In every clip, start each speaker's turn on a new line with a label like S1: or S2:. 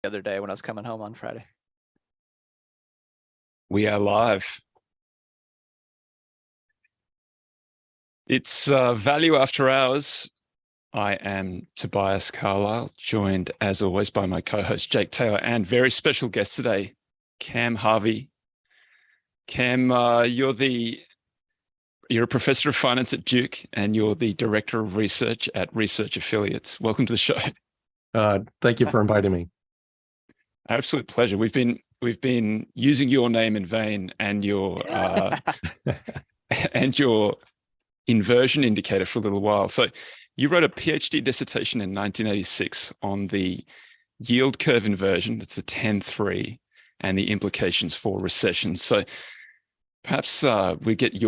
S1: the other day when I was coming home on Friday.
S2: We are live. It's Value After Hours. I am Tobias Carlisle, joined as always by my co-host Jake Taylor and very special guest today, Cam Harvey. Cam, you're a professor of finance at Duke and you're the director of research at Research Affiliates. Welcome to the show.
S3: Thank you for inviting me.
S2: Absolute pleasure. We've been using your name in vain and your and your inversion indicator for a little while. So you wrote a PhD dissertation in 1986 on the yield curve inversion, that's the 10-3, and the implications for recession. So perhaps we get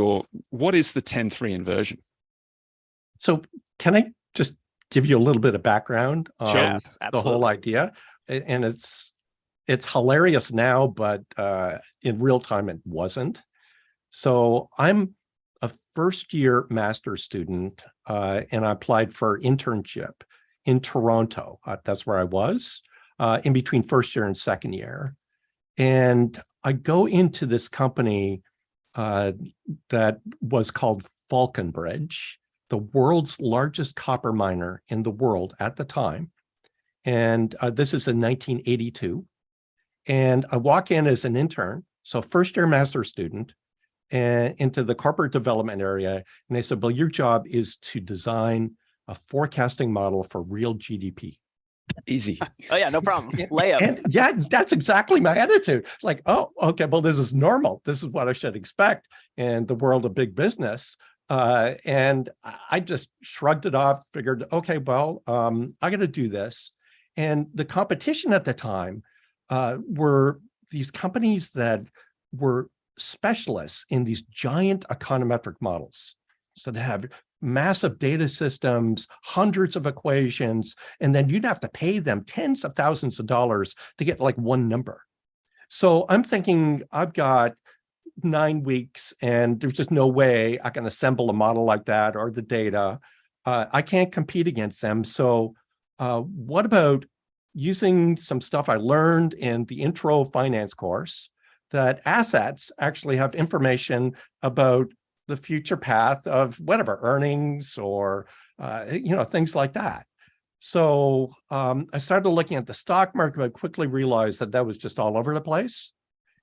S2: what is the 10-3 inversion?
S3: So can I just give you a little bit of background on the whole idea? And it's hilarious now, but in real time it wasn't. So I'm a first-year master's student, and I applied for internship in Toronto. That's where I was, in between first year and second year. And I go into this company that was called Falconbridge, the world's largest copper miner in the world at the time. And this is in 1982. And I walk in as an intern, so first-year master's student, and into the corporate development area. And they said, well, your job is to design a forecasting model for real GDP.
S2: Easy.
S1: Oh yeah, no problem. Layup.
S3: And yeah, that's exactly my attitude. Like, oh, okay, well, this is normal. This is what I should expect in the world of big business. And I just shrugged it off, figured, okay, well, I got to do this. And the competition at the time were these companies that were specialists in these giant econometric models. So they have massive data systems, hundreds of equations, and then you'd have to pay them tens of thousands of dollars to get like one number. So I'm thinking, I've got 9 weeks and there's just no way I can assemble a model like that or the data. I can't compete against them. So what about using some stuff I learned in the intro finance course, that assets actually have information about the future path of whatever, earnings or, things like that. So I started looking at the stock market, but quickly realized that that was just all over the place.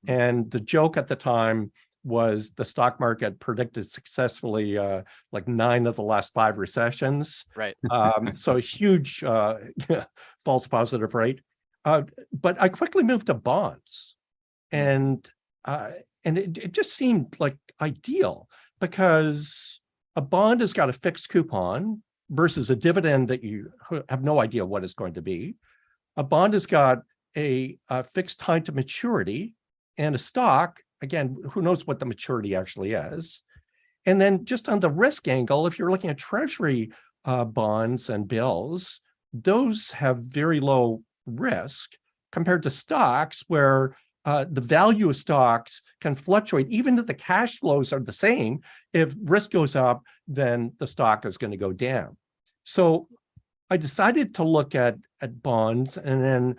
S3: And the joke at the time was the stock market predicted successfully like 9 of the last 5 recessions.
S1: Right.
S3: So a huge false positive rate. But I quickly moved to bonds. And it just seemed like ideal because a bond has got a fixed coupon versus a dividend that you have no idea what it's going to be. A bond has got a fixed time to maturity, and a stock, again, who knows what the maturity actually is. And then just on the risk angle, if you're looking at treasury bonds and bills, those have very low risk compared to stocks where the value of stocks can fluctuate, even if the cash flows are the same. If risk goes up, then the stock is going to go down. So I decided to look at bonds and then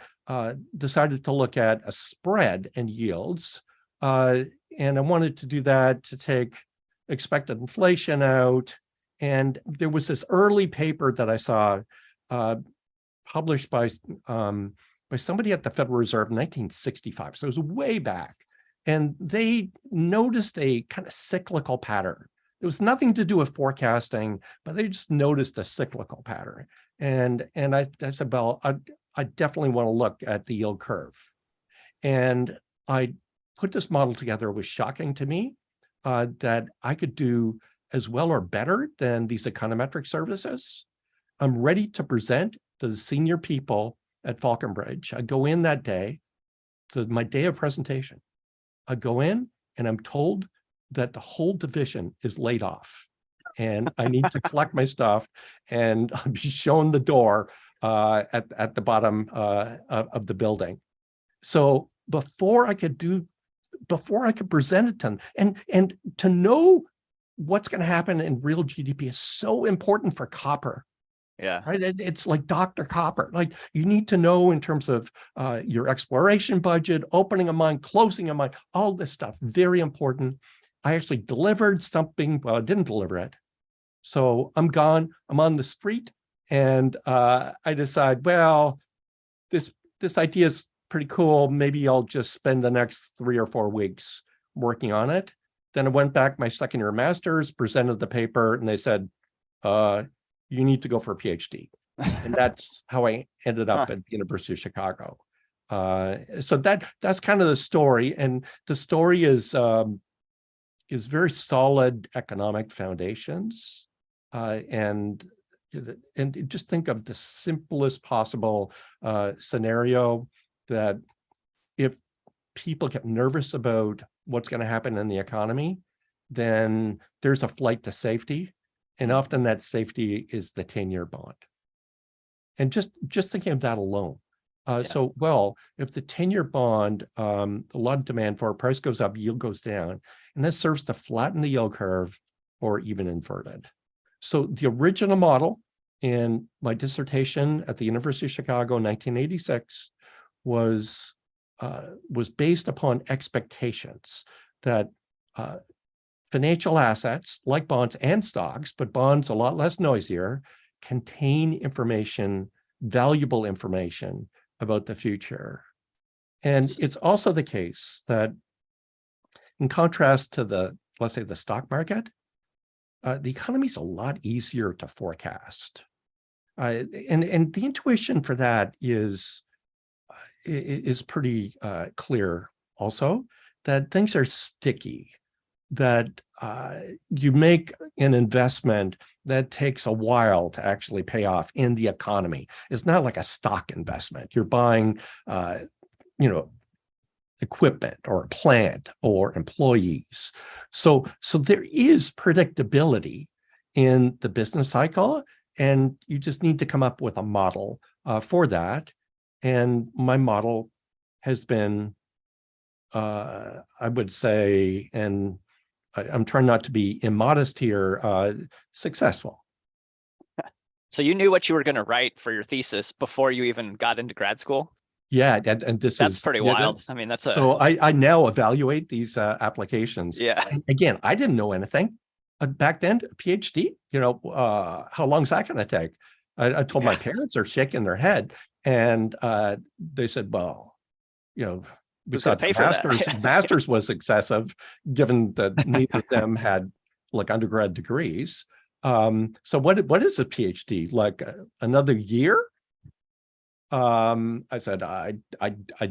S3: decided to look at a spread and yields. And I wanted to do that to take expected inflation out. And there was this early paper that I saw published by somebody at the Federal Reserve in 1965. So it was way back. And they noticed a kind of cyclical pattern. It was nothing to do with forecasting, but they just noticed a cyclical pattern. And I said, well, I definitely want to look at the yield curve. And I put this model together. It was shocking to me that I could do as well or better than these econometric services. I'm ready to present to the senior people at Falconbridge. I go in that day, so my day of presentation. I go in and I'm told that the whole division is laid off and I need to collect my stuff and I'll be shown the door at the bottom of the building. So before I could present it to them, and to know what's going to happen in real GDP is so important for copper.
S1: Yeah.
S3: Right. It's like Dr. Copper. Like you need to know in terms of your exploration budget, opening a mine, closing a mine, all this stuff. Very important. I actually delivered something. Well, I didn't deliver it. So I'm gone. I'm on the street. And I decide, well, this idea is pretty cool. Maybe I'll just spend the next 3 or 4 weeks working on it. Then I went back my second year master's, presented the paper, and they said, you need to go for a PhD. And that's how I ended up at the University of Chicago. So that's kind of the story. And the story is very solid economic foundations. And just think of the simplest possible scenario that if people get nervous about what's going to happen in the economy, then there's a flight to safety. And often that safety is the 10-year bond. And just thinking of that alone. So, well, if the 10-year bond, a lot of demand for it, price goes up, yield goes down, and this serves to flatten the yield curve or even invert it. So the original model in my dissertation at the University of Chicago in 1986 was based upon expectations that financial assets like bonds and stocks, but bonds a lot less noisier, contain information, valuable information about the future. And it's also the case that in contrast to let's say the stock market, the economy is a lot easier to forecast. And the intuition for that is pretty clear also, that things are sticky, that you make an investment that takes a while to actually pay off in the economy. It's not like a stock investment. You're buying, equipment or a plant or employees. So there is predictability in the business cycle, and you just need to come up with a model for that. And my model has been, I would say, and I'm trying not to be immodest here, successful.
S1: So you knew what you were going to write for your thesis before you even got into grad school?
S3: Yeah, and
S1: that's pretty wild. I mean, that's
S3: so I now evaluate these applications.
S1: Yeah.
S3: And again, I didn't know anything back then. PhD, how long is that going to take? I told my parents are shaking their head, and they said, well, we thought the master's was excessive, given that neither of them had like undergrad degrees. So what is a PhD? Like another year? I said, I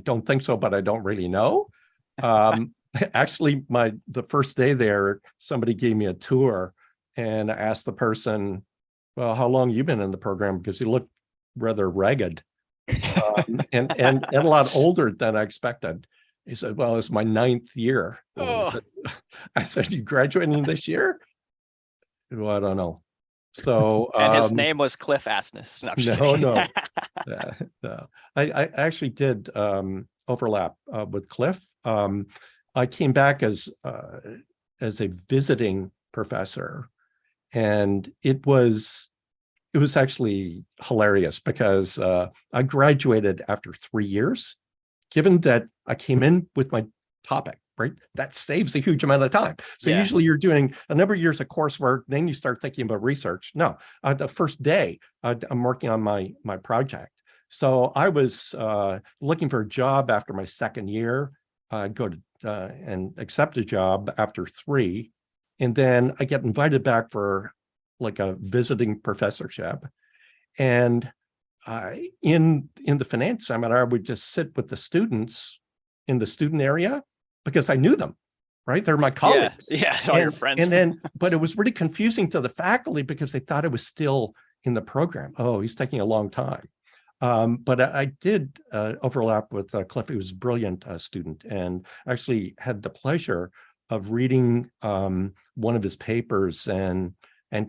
S3: don't think so, but I don't really know. Actually, the first day there, somebody gave me a tour, and I asked the person, well, how long you been in the program? Because he looked rather ragged. And a lot older than I expected. He said, well, it's my 9th year.
S1: Oh.
S3: I said, you graduating this year? Well, I don't know. So
S1: and his name was Cliff Asness.
S3: No. I actually did overlap with Cliff. I came back as a visiting professor, and it was actually hilarious because I graduated after 3 years. Given that I came in with my topic, right? That saves a huge amount of time. So usually you're doing a number of years of coursework, then you start thinking about research. No, the first day I'm working on my project. So I was looking for a job after my second year, go to and accept a job after 3. And then I get invited back for like a visiting professorship. And in the finance seminar, I would just sit with the students in the student area because I knew them, right? They're my colleagues.
S1: Yeah, all your friends.
S3: And then, but it was really confusing to the faculty because they thought it was still in the program. Oh, he's taking a long time. But I did overlap with Cliff. He was a brilliant student, and actually had the pleasure of reading one of his papers and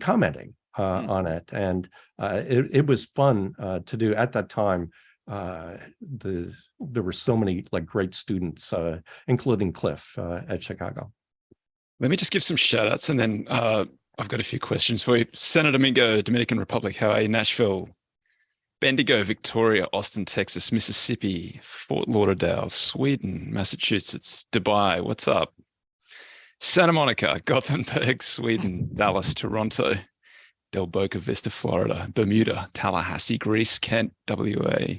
S3: commenting on it. And it was fun to do at that time. There were so many like great students, including Cliff at Chicago.
S2: Let me just give some shout outs, and then I've got a few questions for you. Santo Domingo, Dominican Republic, how are you? Nashville, Bendigo, Victoria, Austin, Texas, Mississippi, Fort Lauderdale, Sweden, Massachusetts, Dubai, what's up? Santa Monica, Gothenburg, Sweden, Dallas, Toronto, Del Boca Vista, Florida, Bermuda, Tallahassee, Greece, Kent, WA.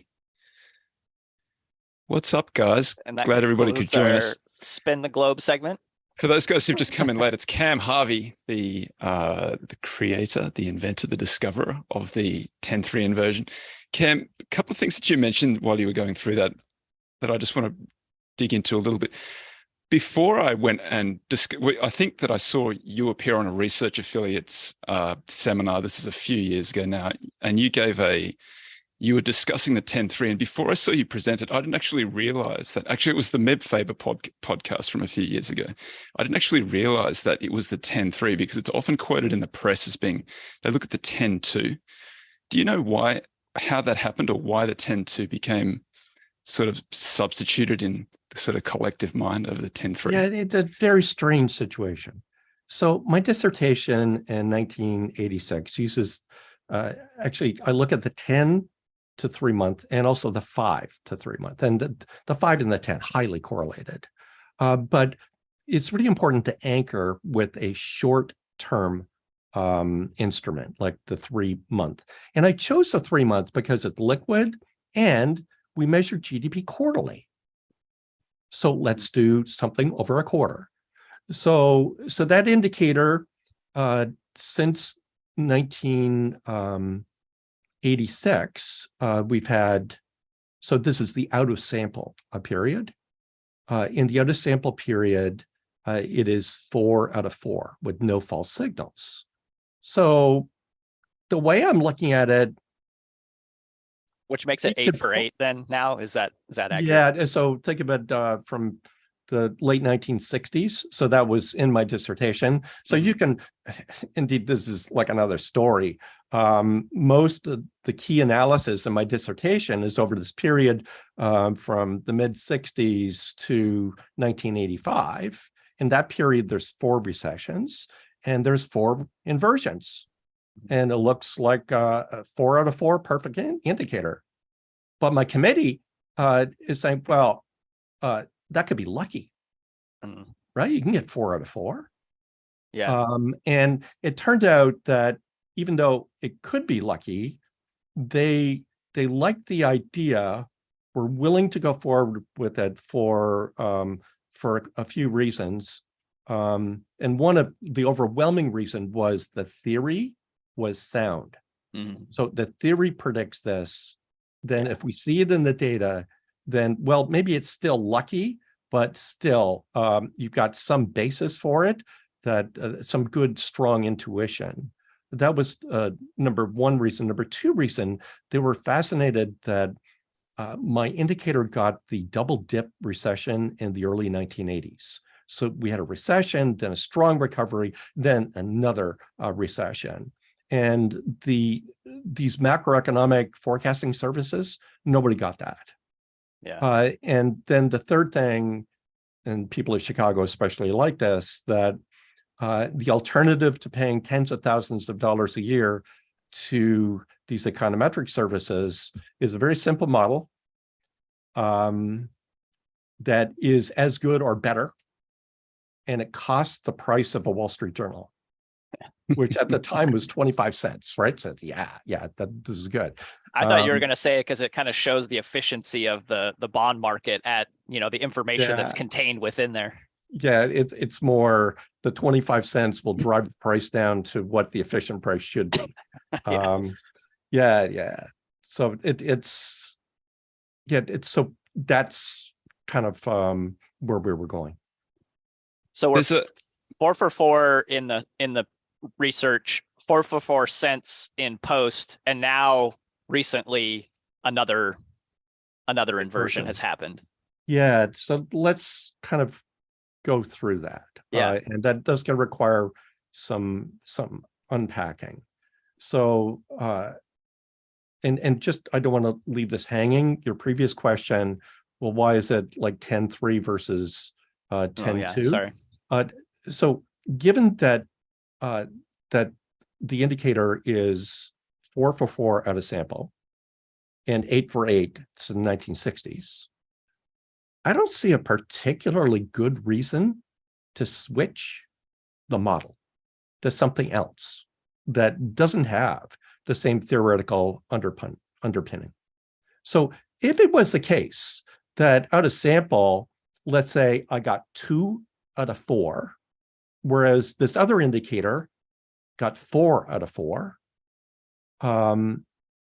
S2: What's up, guys?
S1: And that
S2: Glad everybody could
S1: concludes
S2: join
S1: our
S2: us.
S1: Spin the Globe segment.
S2: For those guys who've just come in late, it's Cam Harvey, the creator, the inventor, the discoverer of the 10-3 inversion. Cam, a couple of things that you mentioned while you were going through that I just want to dig into a little bit. Before I went and I think that I saw you appear on a Research Affiliates seminar. This is a few years ago now, and you were discussing the 10-3. And before I saw you present it, I didn't actually realize that actually it was the Meb Faber podcast from a few years ago. I didn't actually realize that it was the 10-3 because it's often quoted in the press as being, they look at the 10-2. Do you know how that happened, or why the 10-2 became sort of substituted in the sort of collective mind over the 10-3?
S3: Yeah, it's a very strange situation. So my dissertation in 1986 uses, actually, I look at the 10 to 3 month and also the 5 to 3 month, and the 5 and the 10 highly correlated. But it's really important to anchor with a short term instrument like the 3 month. And I chose the 3 month because it's liquid and we measure GDP quarterly. So let's do something over a quarter. So that indicator, since 1986, we've had, so this is the out of sample period. In the out of sample period, it is 4 out of 4 with no false signals. So the way I'm looking at it,
S1: which makes it 8 for 8 then now, is that accurate?
S3: Yeah, so think of it from the late 1960s. So that was in my dissertation. So you can, indeed, this is like another story. Most of the key analysis in my dissertation is over this period from the mid 60s to 1985. In that period, there's 4 recessions and there's 4 inversions. And it looks like a 4 out of 4 perfect indicator. But my committee is saying, well, that could be lucky, right? You can get 4 out of 4.
S1: Yeah.
S3: And it turned out that even though it could be lucky, they liked the idea, were willing to go forward with it for a few reasons. And one of the overwhelming reason was the theory was sound. So the theory predicts this. Then if we see it in the data, then, well, maybe it's still lucky, but still you've got some basis for it, that some good, strong intuition. That was number 1 reason. Number 2 reason, they were fascinated that my indicator got the double dip recession in the early 1980s. So we had a recession, then a strong recovery, then another recession. And these macroeconomic forecasting services, nobody got that.
S1: Yeah.
S3: And then the third thing, and people in Chicago especially like this, that the alternative to paying tens of thousands of dollars a year to these econometric services is a very simple model that is as good or better, and it costs the price of a Wall Street Journal, which at the time was 25 cents, right? So this is good.
S1: I thought you were going to say it because it kind of shows the efficiency of the bond market at, the information that's contained within there.
S3: Yeah, it's more the 25 cents will drive the price down to what the efficient price should be. So so that's kind of where we were going.
S1: So we're 4 for 4 in the research, 4 for 4 cents in post, and now recently another inversion has happened.
S3: Yeah, so let's kind of go through that. And that does going to require some unpacking. So and just, I don't want to leave this hanging. Your previous question, well, why is it like 10-3 versus 10-2?
S1: Sorry.
S3: So given that that the indicator is 4 for 4 out of sample and 8 for 8 since the 1960s, I don't see a particularly good reason to switch the model to something else that doesn't have the same theoretical underpinning. So if it was the case that out of sample, let's say I got 2 out of 4, whereas this other indicator got 4 out of 4,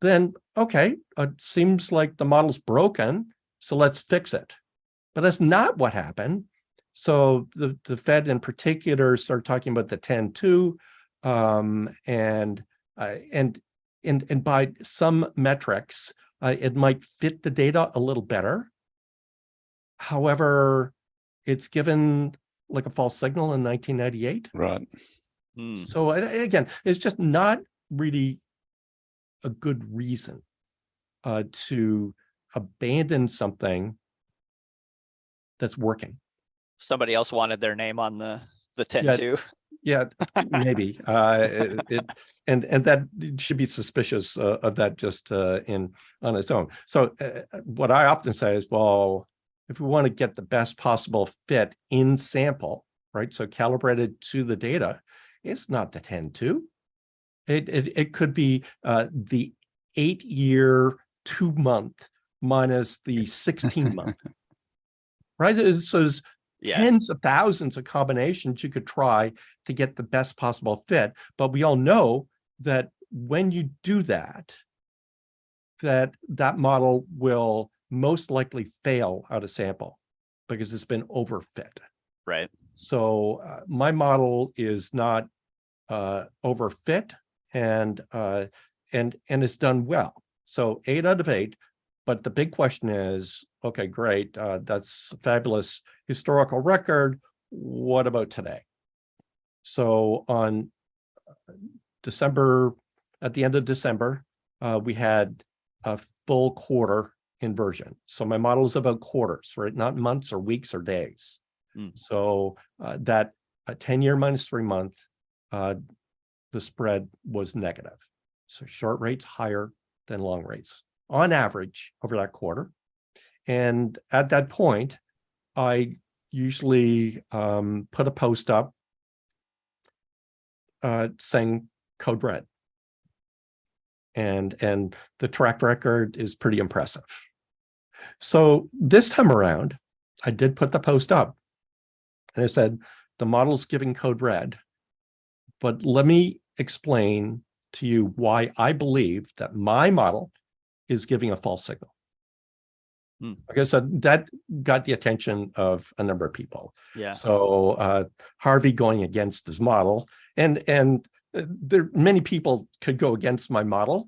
S3: then okay, it seems like the model's broken, so let's fix it. But that's not what happened. So the Fed in particular started talking about the 10-2, and by some metrics, it might fit the data a little better. However, it's given like a false signal in 1998.
S2: Right.
S3: So again, it's just not really a good reason to abandon something that's working.
S1: Somebody else wanted their name on the 10-2.
S3: Yeah, maybe. And that should be suspicious of that just on its own. So what I often say is, well, if we want to get the best possible fit in sample, right? So calibrated to the data, it's not the 10-2. It could be the 8-year 2-month minus the 16-month, right? So there's tens of thousands of combinations you could try to get the best possible fit. But we all know that when you do that, that model will most likely fail out of sample because it's been overfit.
S1: Right.
S3: So my model is not overfit and it's done well. So 8 out of 8. But the big question is, okay, great. That's a fabulous historical record. What about today? So on at the end of December, we had a full quarter inversion. So my model is about quarters, right? Not months or weeks or days. So that a 10-year minus 3-month, the spread was negative. So short rates higher than long rates on average over that quarter. And at that point, I usually put a post up saying code red. And the track record is pretty impressive. So this time around, I did put the post up and I said, the model's giving code red, but let me explain to you why I believe that my model is giving a false signal. Okay, so that got the attention of a number of people.
S1: Yeah.
S3: So Harvey going against his model, and there many people could go against my model.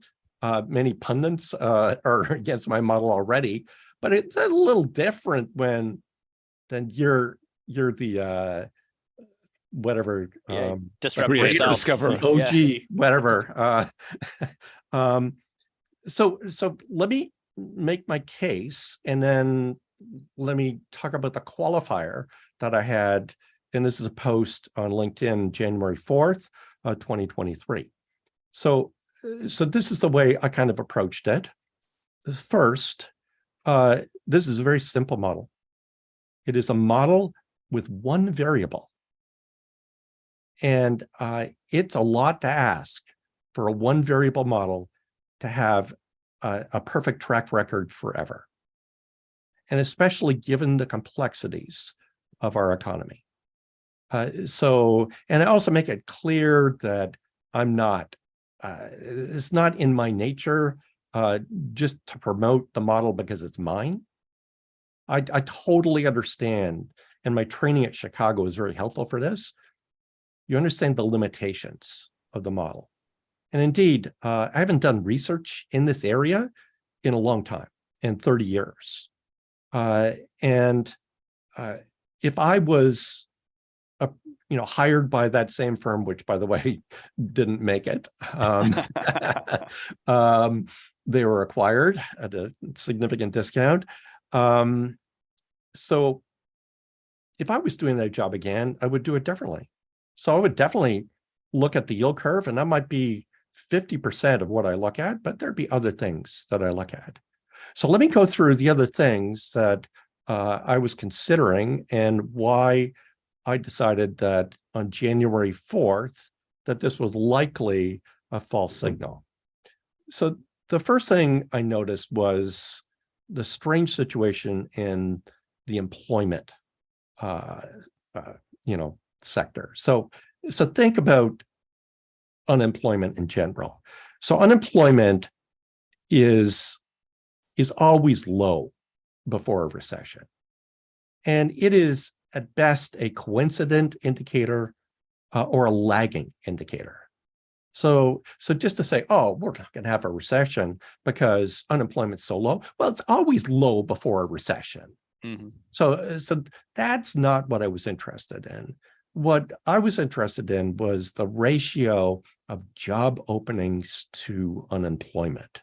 S3: Many pundits are against my model already, but it's a little different when then you're the whatever
S1: disrupt yourself.
S2: Discover
S3: OG whatever. So let me make my case, and then let me talk about the qualifier that I had. And this is a post on LinkedIn, January 4th, 2023. So this is the way I kind of approached it. First, this is a very simple model. It is a model with one variable. And it's a lot to ask for a one variable model to have a perfect track record forever. And especially given the complexities of our economy. And I also make it clear that I'm not, it's not in my nature just to promote the model because it's mine. I totally understand, and my training at Chicago is very helpful for this. You understand the limitations of the model. And indeed, I haven't done research in this area in a long time, in 30 years. If I was hired by that same firm, which by the way, didn't make it, they were acquired at a significant discount. So if I was doing that job again, I would do it differently. So I would definitely look at the yield curve, and that might be 50% of what I look at, but there'd be other things that I look at. So let me go through the other things that I was considering and why I decided that on January 4th, that this was likely a false signal. So the first thing I noticed was the strange situation in the employment, sector. So think about unemployment in general. So unemployment is always low before a recession. And it is at best a coincident indicator or a lagging indicator. So just to say, oh, we're not going to have a recession because unemployment's so low. Well, it's always low before a recession. Mm-hmm. So that's not what I was interested in. What I was interested in was the ratio of job openings to unemployment.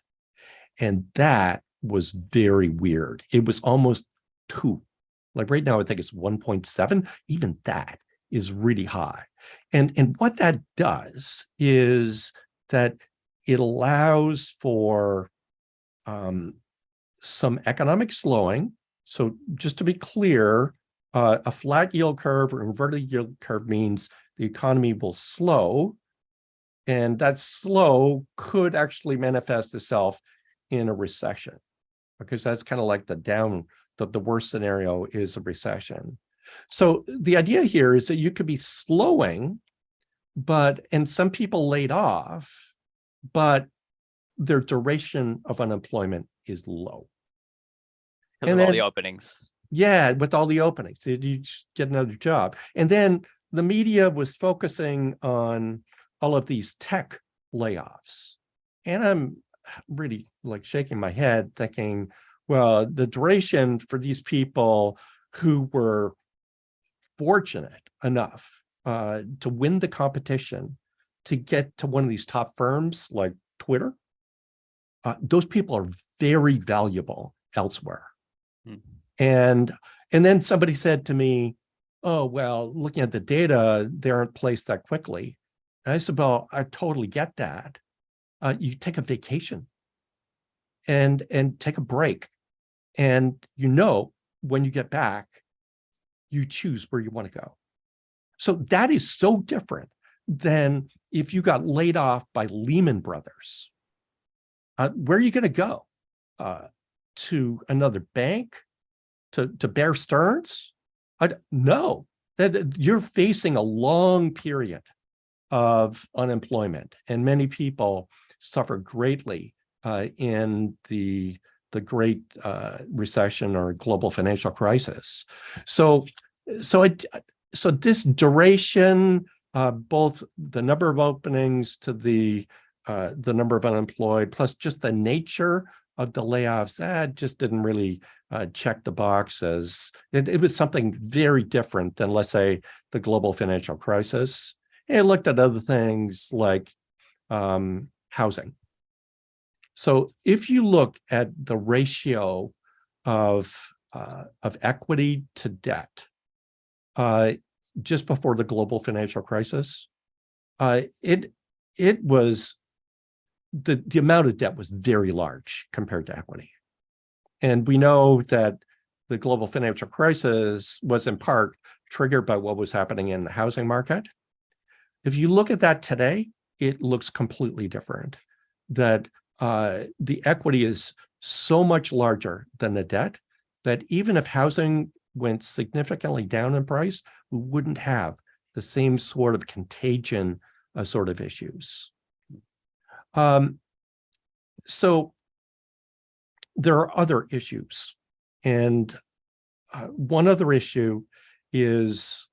S3: And that was very weird. It was almost 2. Like right now, I think it's 1.7. Even that is really high. And what that does is that it allows for some economic slowing. So just to be clear, a flat yield curve or inverted yield curve means the economy will slow, and that slow could actually manifest itself in a recession, because that's kind of like the worst scenario is a recession. So the idea here is that you could be slowing, and some people laid off, but their duration of unemployment is low.
S1: Because of all the openings.
S3: Yeah, with all the openings, you just get another job. And then the media was focusing on all of these tech layoffs. And I'm really like shaking my head thinking, well, the duration for these people who were fortunate enough to win the competition to get to one of these top firms like Twitter, those people are very valuable elsewhere. And then somebody said to me, oh, well, looking at the data, they aren't placed that quickly. And I said, well, I totally get that. You take a vacation and take a break. And when you get back, you choose where you want to go. So that is so different than if you got laid off by Lehman Brothers. Where are you going to go? To another bank? To Bear Stearns? No, that you're facing a long period of unemployment, and many people suffer greatly in the Great Recession or global financial crisis. So this duration, both the number of openings to the number of unemployed, plus just the nature of the layoffs, that just didn't really check the box as it was something very different than, let's say, the global financial crisis. And it looked at other things like housing. So if you look at the ratio of equity to debt just before the global financial crisis, it was the amount of debt was very large compared to equity. And we know that the global financial crisis was in part triggered by what was happening in the housing market. If you look at that today, it looks completely different. That the equity is so much larger than the debt that even if housing went significantly down in price, we wouldn't have the same sort of contagion sort of issues. So there are other issues. And one other issue is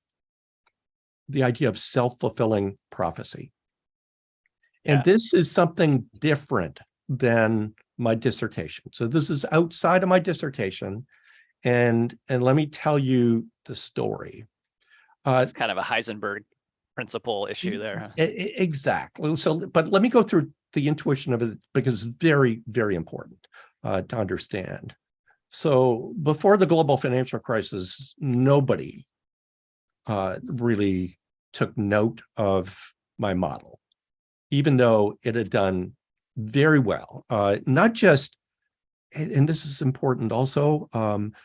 S3: the idea of self-fulfilling prophecy. And this is something different than my dissertation. So this is outside of my dissertation. And let me tell you the story.
S1: It's kind of a Heisenberg principle issue there.
S3: Exactly. So, but let me go through the intuition of it because it's very, very important to understand. So before the global financial crisis, nobody really took note of my model, even though it had done very well, not just, and this is important also,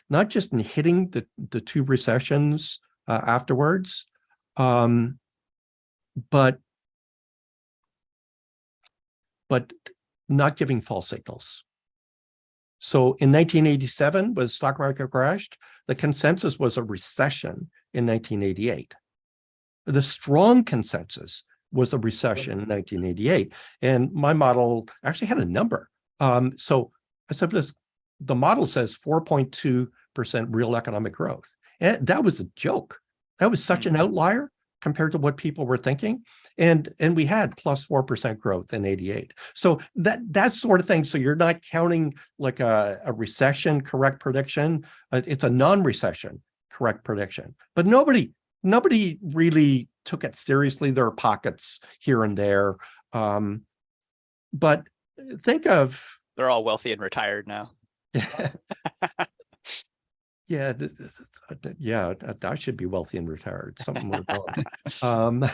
S3: not just in hitting the two recessions afterwards, but not giving false signals. So in 1987, when the stock market crashed, the consensus was a recession in 1988. The strong consensus was a recession in 1988. And my model actually had a number. So I said this, the model says 4.2% real economic growth. And that was a joke. That was such an outlier compared to what people were thinking. And we had plus 4% growth in 88. So that sort of thing. So you're not counting like a recession correct prediction. It's a non-recession correct prediction. But nobody really took it seriously. There are pockets here and there. But think of...
S1: They're all wealthy and retired now.
S3: Yeah, I should be wealthy and retired. Something more going.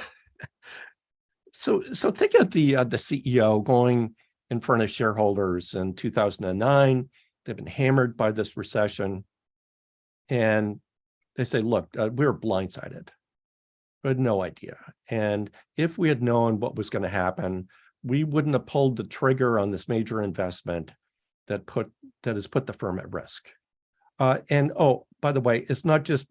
S3: So think of the CEO going in front of shareholders in 2009. They've been hammered by this recession, and they say, "Look, we were blindsided. We had no idea, and if we had known what was going to happen, we wouldn't have pulled the trigger on this major investment that has put the firm at risk." And oh, by the way, it's not just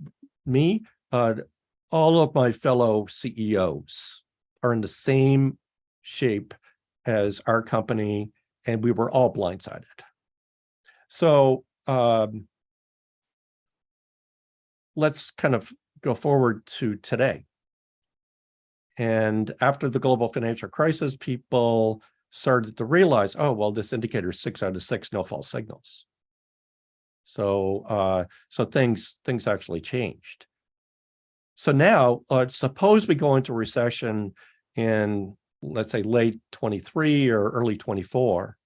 S3: me. All of my fellow CEOs are in the same shape as our company, and we were all blindsided. So let's kind of go forward to today. And after the global financial crisis, people started to realize, oh, well, this indicator is 6 out of 6, no false signals. So things actually changed. So now, suppose we go into recession in, let's say, late 23 or early 24,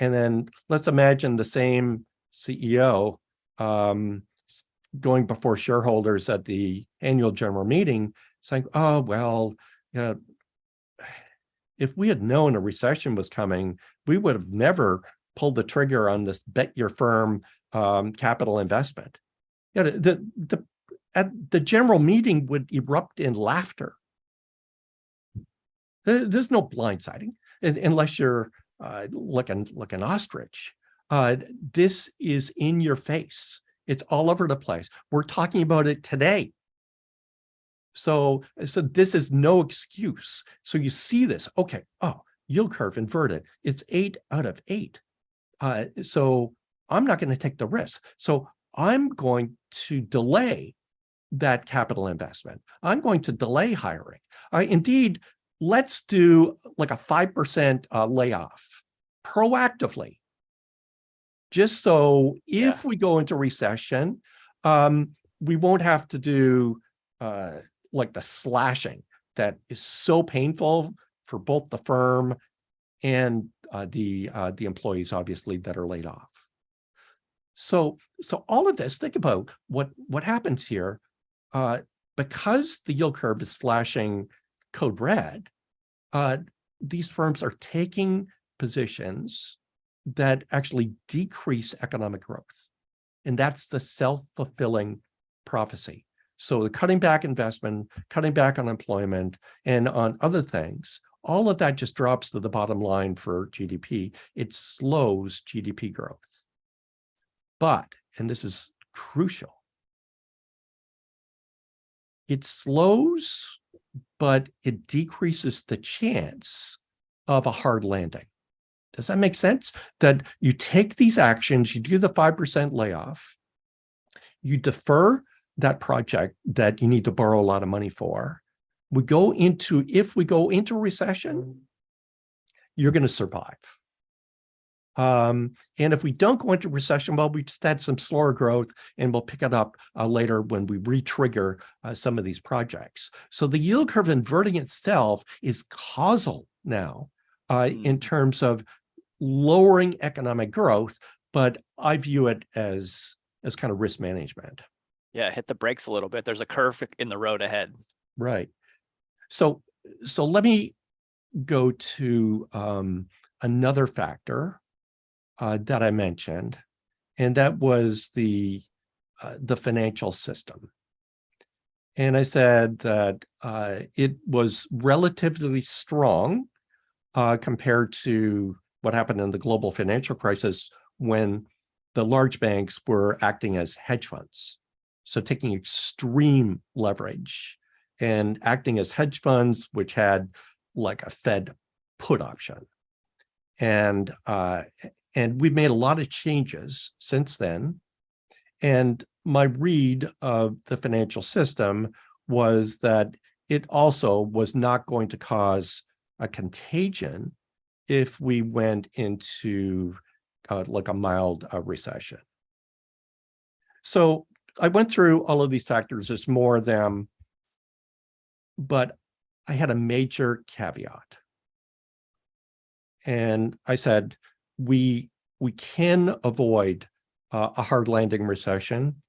S3: and then let's imagine the same CEO going before shareholders at the annual general meeting saying, oh, well, if we had known a recession was coming, we would have never pulled the trigger on this bet your firm capital investment. The general meeting would erupt in laughter. There's no blindsiding unless you're like an ostrich. This is in your face. It's all over the place. We're talking about it today. So this is no excuse. So you see this, okay, oh, yield curve inverted. It's 8 out of 8. So I'm not going to take the risk. So I'm going to delay that capital investment. I'm going to delay hiring. Indeed, let's do like a 5% layoff proactively. Just so if we go into recession, we won't have to do like the slashing that is so painful for both the firm and the employees, obviously, that are laid off. So all of this, think about what happens here. Because the yield curve is flashing code red, these firms are taking positions that actually decrease economic growth. And that's the self-fulfilling prophecy. So the cutting back investment, cutting back on employment, and on other things, all of that just drops to the bottom line for GDP. It slows GDP growth. But, and this is crucial, it slows, but it decreases the chance of a hard landing. Does that make sense? That you take these actions, you do the 5% layoff, you defer that project that you need to borrow a lot of money for. If we go into recession, you're going to survive. And if we don't go into recession, well, we just had some slower growth, and we'll pick it up later when we re-trigger some of these projects. So the yield curve inverting itself is causal now in terms of lowering economic growth, but I view it as kind of risk management.
S1: Yeah, hit the brakes a little bit. There's a curve in the road ahead.
S3: Right. So so let me go to another factor that I mentioned, and that was the financial system. And I said that it was relatively strong compared to what happened in the global financial crisis when the large banks were acting as hedge funds. So taking extreme leverage and acting as hedge funds, which had like a Fed put option. And we've made a lot of changes since then. And my read of the financial system was that it also was not going to cause a contagion if we went into like a mild recession. So I went through all of these factors. There's more of them, but I had a major caveat. And I said, we can avoid a hard landing recession.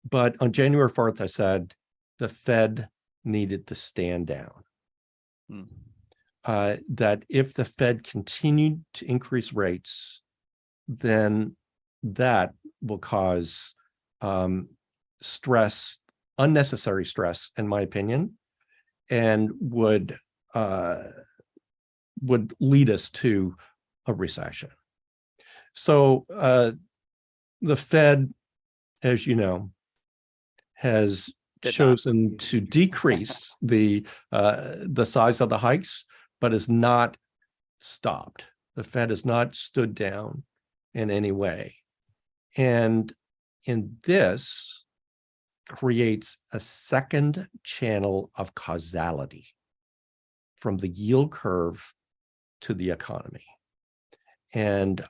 S3: But on January 4th, I said the Fed needed to stand down. That if the Fed continued to increase rates, then that will cause stress, unnecessary stress, in my opinion, and would lead us to a recession. So the Fed, as you know, has chosen to decrease the size of the hikes, but has not stopped. The Fed has not stood down in any way. And in this creates a second channel of causality from the yield curve to the economy. And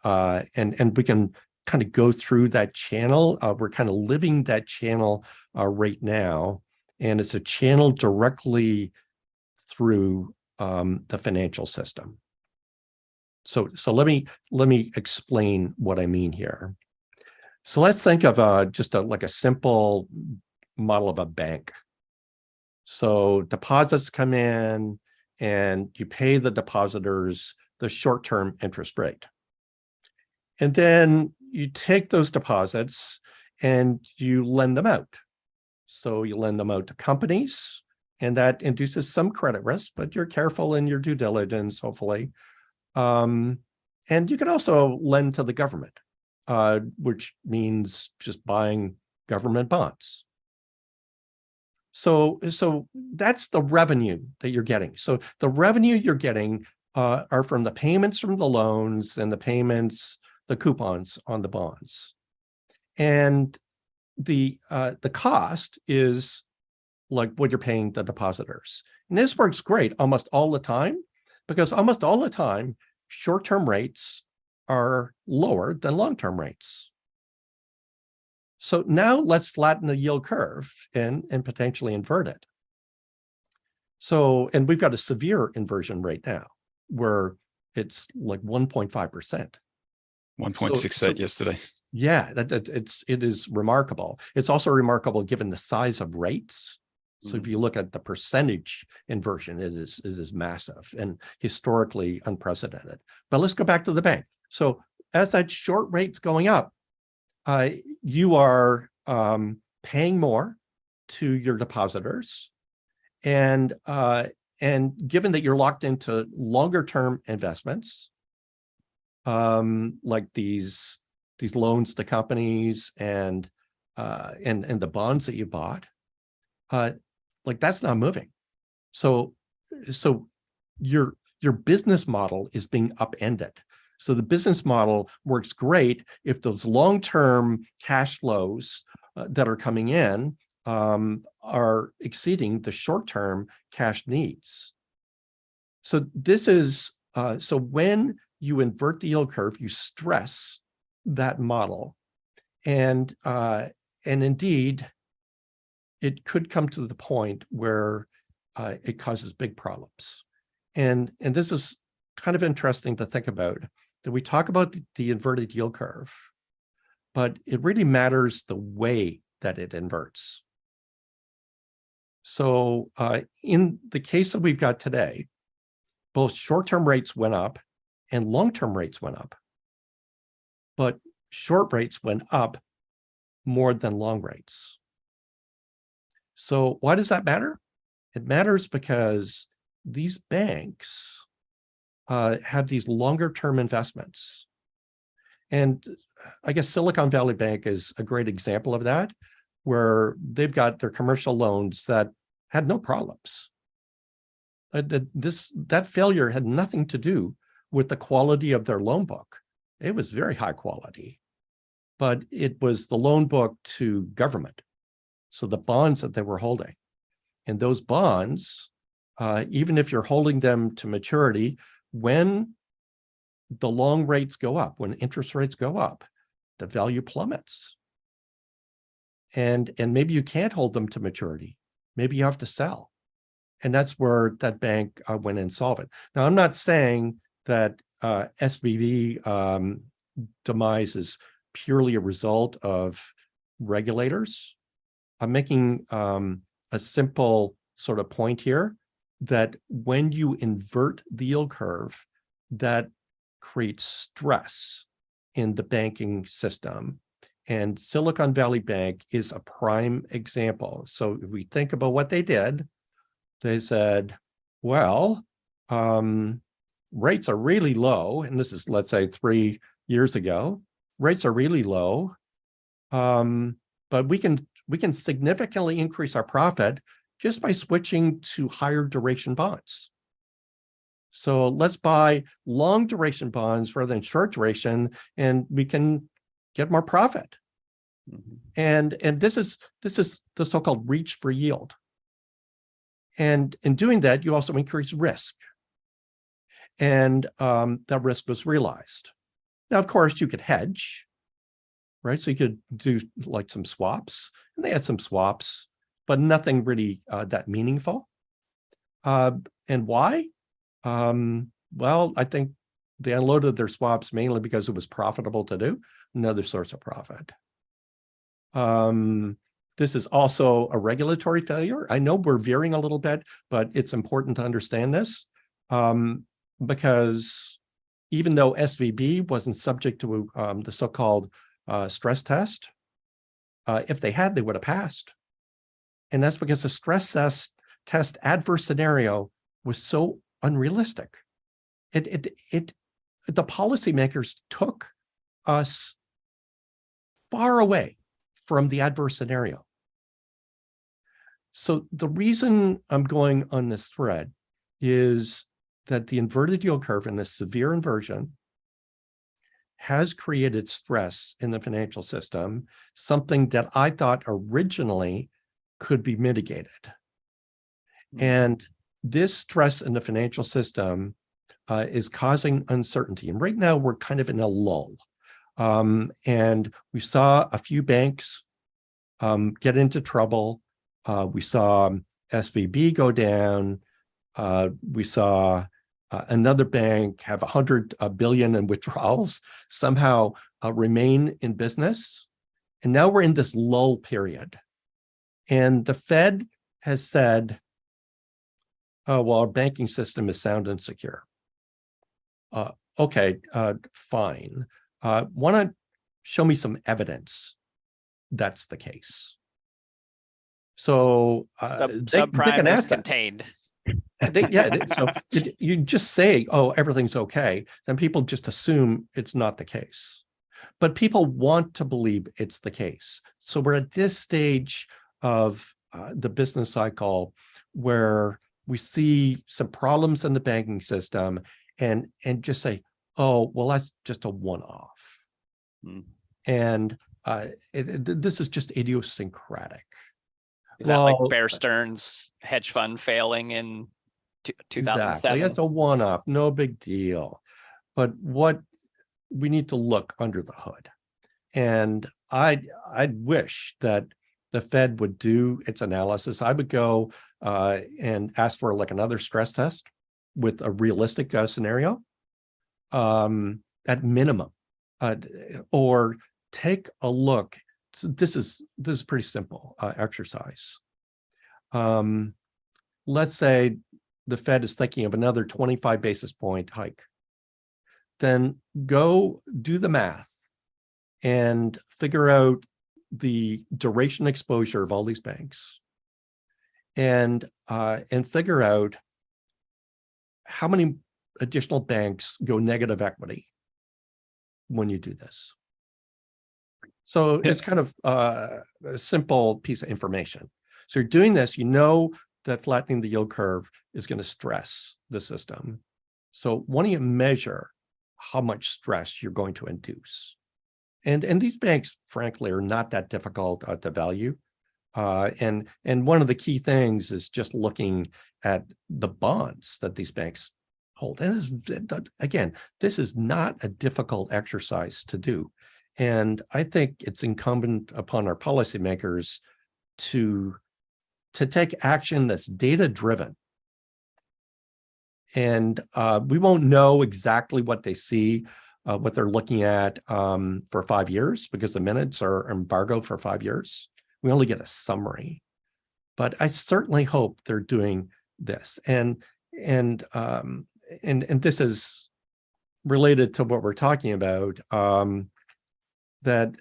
S3: we can kind of go through that channel. We're kind of living that channel right now. And it's a channel directly through the financial system. So let me explain what I mean here. So let's think of just like a simple model of a bank. So deposits come in and you pay the depositors the short-term interest rate. And then you take those deposits and you lend them out. So you lend them out to companies, and that induces some credit risk, but you're careful in your due diligence, hopefully. And you can also lend to the government, which means just buying government bonds. So that's the revenue that you're getting. So the revenue you're getting are from the payments from the loans and the payments, the coupons on the bonds. And the cost is like what you're paying the depositors. And this works great almost all the time, because almost all the time, short-term rates are lower than long-term rates. So now let's flatten the yield curve and potentially invert it. So, and we've got a severe inversion right now where it's like 1.5%.
S2: 1.68 yesterday.
S3: Yeah, it is remarkable. It's also remarkable given the size of rates. So if you look at the percentage inversion, it is massive and historically unprecedented. But let's go back to the bank. So as that short rate's going up, you are paying more to your depositors, and given that you're locked into longer term investments, like these loans to companies and the bonds that you bought, like that's not moving. So your business model is being upended. So the business model works great if those long-term cash flows that are coming in are exceeding the short-term cash needs. So this is so when you invert the yield curve, you stress that model, and indeed, it could come to the point where it causes big problems. And this is kind of interesting to think about, that we talk about the inverted yield curve, but it really matters the way that it inverts. So in the case that we've got today, both short-term rates went up and long-term rates went up. But short rates went up more than long rates. So why does that matter? It matters because these banks have these longer-term investments. And I guess Silicon Valley Bank is a great example of that, where they've got their commercial loans that had no problems. That failure had nothing to do with the quality of their loan book. It was very high quality, but it was the loan book to government. So the bonds that they were holding. And those bonds, even if you're holding them to maturity, when the long rates go up, when interest rates go up, the value plummets. And maybe you can't hold them to maturity. Maybe you have to sell. And that's where that bank went insolvent. Now, I'm not saying that SVB demise is purely a result of regulators. I'm making a simple sort of point here that when you invert the yield curve, that creates stress in the banking system. And Silicon Valley Bank is a prime example. So if we think about what they did, they said, well, rates are really low. And this is, let's say, 3 years ago. Rates are really low, but we can significantly increase our profit just by switching to higher duration bonds. So let's buy long duration bonds rather than short duration, and we can get more profit. And this is the so-called reach for yield. And in doing that, you also increase risk. And that risk was realized. Now, of course, you could hedge, right? So you could do like some swaps, and they had some swaps, but nothing really that meaningful. And why? Well, I think they unloaded their swaps mainly because it was profitable to do, another source of profit. This is also a regulatory failure. I know we're veering a little bit, but it's important to understand this because even though SVB wasn't subject to the so-called stress test, if they had, they would have passed. And that's because the stress test adverse scenario was so unrealistic. The policymakers took us far away from the adverse scenario. So the reason I'm going on this thread is that the inverted yield curve and this severe inversion has created stress in the financial system, something that I thought originally could be mitigated. And this stress in the financial system is causing uncertainty. And right now we're kind of in a lull. And we saw a few banks get into trouble. We saw SVB go down. We saw another bank have 100 billion in withdrawals, somehow remain in business. And now we're in this lull period. And the Fed has said, oh, well, our banking system is sound and secure. Okay, fine. Why not show me some evidence that's the case? So
S1: subprime is contained.
S3: So you just say, oh, everything's okay, then people just assume it's not the case. But people want to believe it's the case. So we're at this stage of the business cycle where we see some problems in the banking system and just say, oh, well, that's just a one-off. And this is just idiosyncratic.
S1: Is that like Bear Stearns hedge fund failing in 2007?
S3: Exactly. It's a one-off, no big deal. But what we need to look under the hood. And I'd wish that the Fed would do its analysis. I would go and ask for like another stress test with a realistic scenario at minimum, or take a look. So this is pretty simple exercise. let's say the Fed is thinking of another 25 basis point hike, then go do the math and figure out the duration exposure of all these banks, and figure out how many additional banks go negative equity when you do this. So it's kind of a simple piece of information. So you're doing this, you know that flattening the yield curve is going to stress the system. So why don't you measure how much stress you're going to induce? And these banks, frankly, are not that difficult to value. And one of the key things is just looking at the bonds that these banks hold. And again, this is not a difficult exercise to do. And I think it's incumbent upon our policymakers to take action that's data-driven. And we won't know exactly what they see, what they're looking at for 5 years, because the minutes are embargoed for 5 years. We only get a summary. But I certainly hope they're doing this. And this is related to what we're talking about, that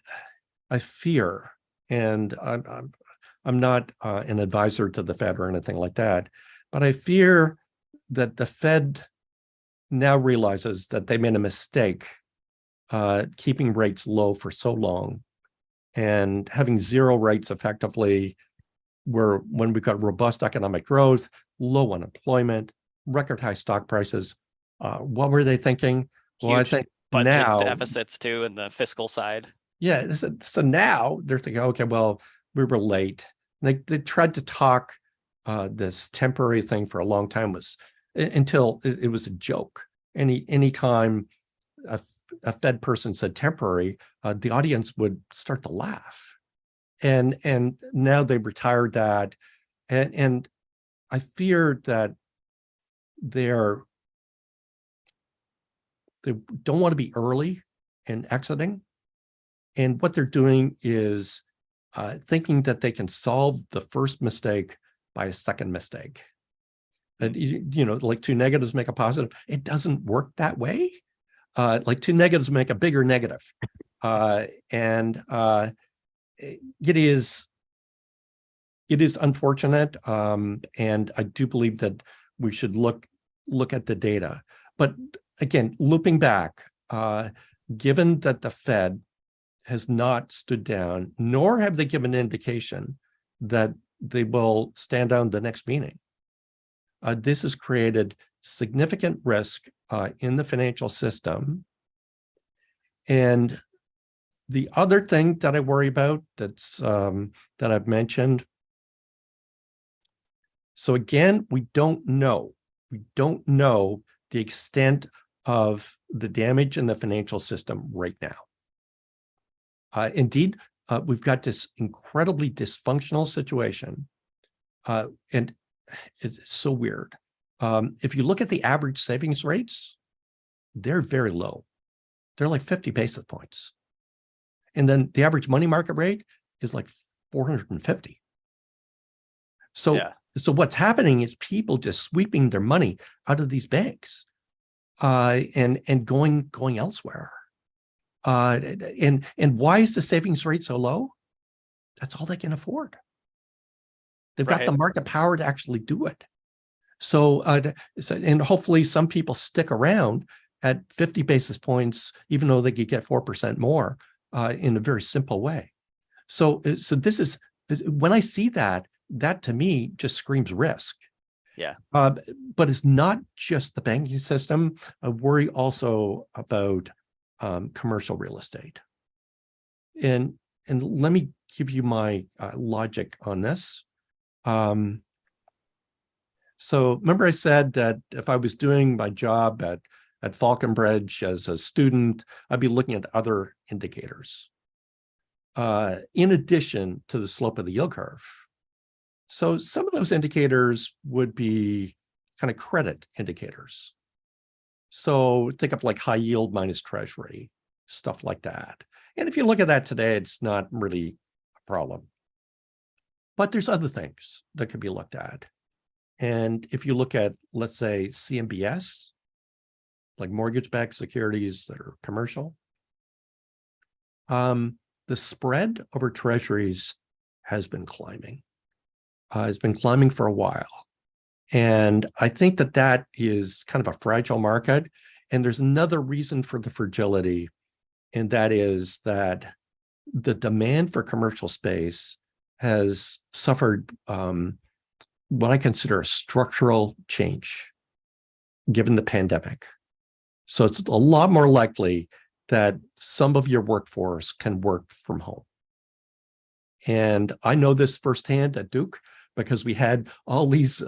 S3: I fear, and I'm not an advisor to the Fed or anything like that, but I fear that the Fed now realizes that they made a mistake keeping rates low for so long and having zero rates effectively, when we've got robust economic growth, low unemployment, record high stock prices. What were they thinking? Well, I think
S1: budget
S3: now
S1: deficits too in the fiscal side.
S3: Yeah, so now they're thinking, okay, well, we were late. They tried to talk this temporary thing for a long time, until it was a joke. Any time a Fed person said temporary, the audience would start to laugh. And now they retired that, and I fear that they don't want to be early in exiting. And what they're doing is thinking that they can solve the first mistake by a second mistake. And, like two negatives make a positive. It doesn't work that way. Like two negatives make a bigger negative. It is unfortunate. And I do believe that we should look at the data. But again, looping back, given that the Fed has not stood down, nor have they given indication that they will stand down the next meeting. This has created significant risk in the financial system. And the other thing that I worry about that I've mentioned. So again, we don't know the extent of the damage in the financial system right now. Indeed, we've got this incredibly dysfunctional situation, and it's so weird. If you look at the average savings rates, they're very low. They're like 50 basis points. And then the average money market rate is like 450. So what's happening is people just sweeping their money out of these banks and going elsewhere. And why is the savings rate so low? That's all they can afford. They've got the market power to actually do it. So and hopefully some people stick around at 50 basis points, even though they could get 4% more in a very simple way. So this is, when I see that to me just screams risk.
S1: Yeah.
S3: But it's not just the banking system. I worry also about commercial real estate. And let me give you my logic on this. So remember I said that if I was doing my job at Falconbridge as a student, I'd be looking at other indicators in addition to the slope of the yield curve. So some of those indicators would be kind of credit indicators. So think of like high yield minus treasury, stuff like that. And if you look at that today, it's not really a problem. But there's other things that could be looked at. And if you look at, let's say, CMBS, like mortgage-backed securities that are commercial, the spread over treasuries has been climbing. It's been climbing for a while. And I think that that is kind of a fragile market. And there's another reason for the fragility, and that is that the demand for commercial space has suffered what I consider a structural change given the pandemic. So it's a lot more likely that some of your workforce can work from home. And I know this firsthand at Duke because we had all these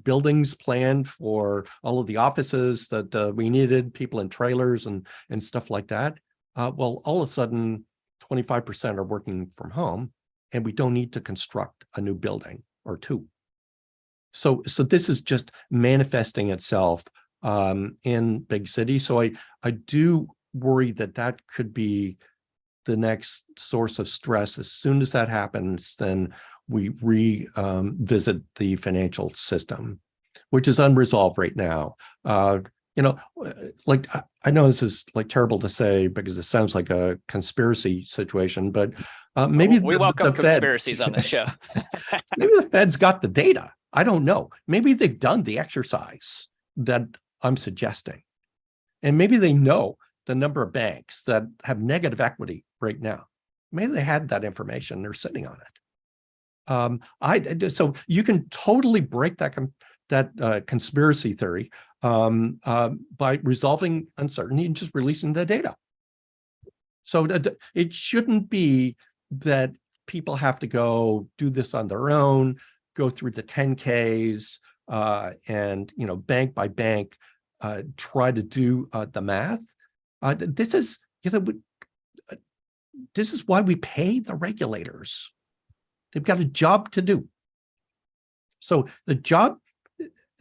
S3: buildings planned for all of the offices that we needed, people in trailers and stuff like that. Well, all of a sudden, 25% are working from home, and we don't need to construct a new building or two. So this is just manifesting itself in big cities. So I do worry that that could be the next source of stress. As soon as that happens, then we revisit the financial system, which is unresolved right now. Like I know this is like terrible to say because it sounds like a conspiracy situation, but maybe
S1: we welcome conspiracies on the show.
S3: Maybe the Fed's got the data. I don't know. Maybe they've done the exercise that I'm suggesting, and maybe they know the number of banks that have negative equity right now. Maybe they had that information. They're sitting on it. So you can totally break that conspiracy theory by resolving uncertainty and just releasing the data. So it shouldn't be that people have to go do this on their own, go through the 10Ks, and bank by bank try to do the math. This is why we pay the regulators. They've got a job to do. So the job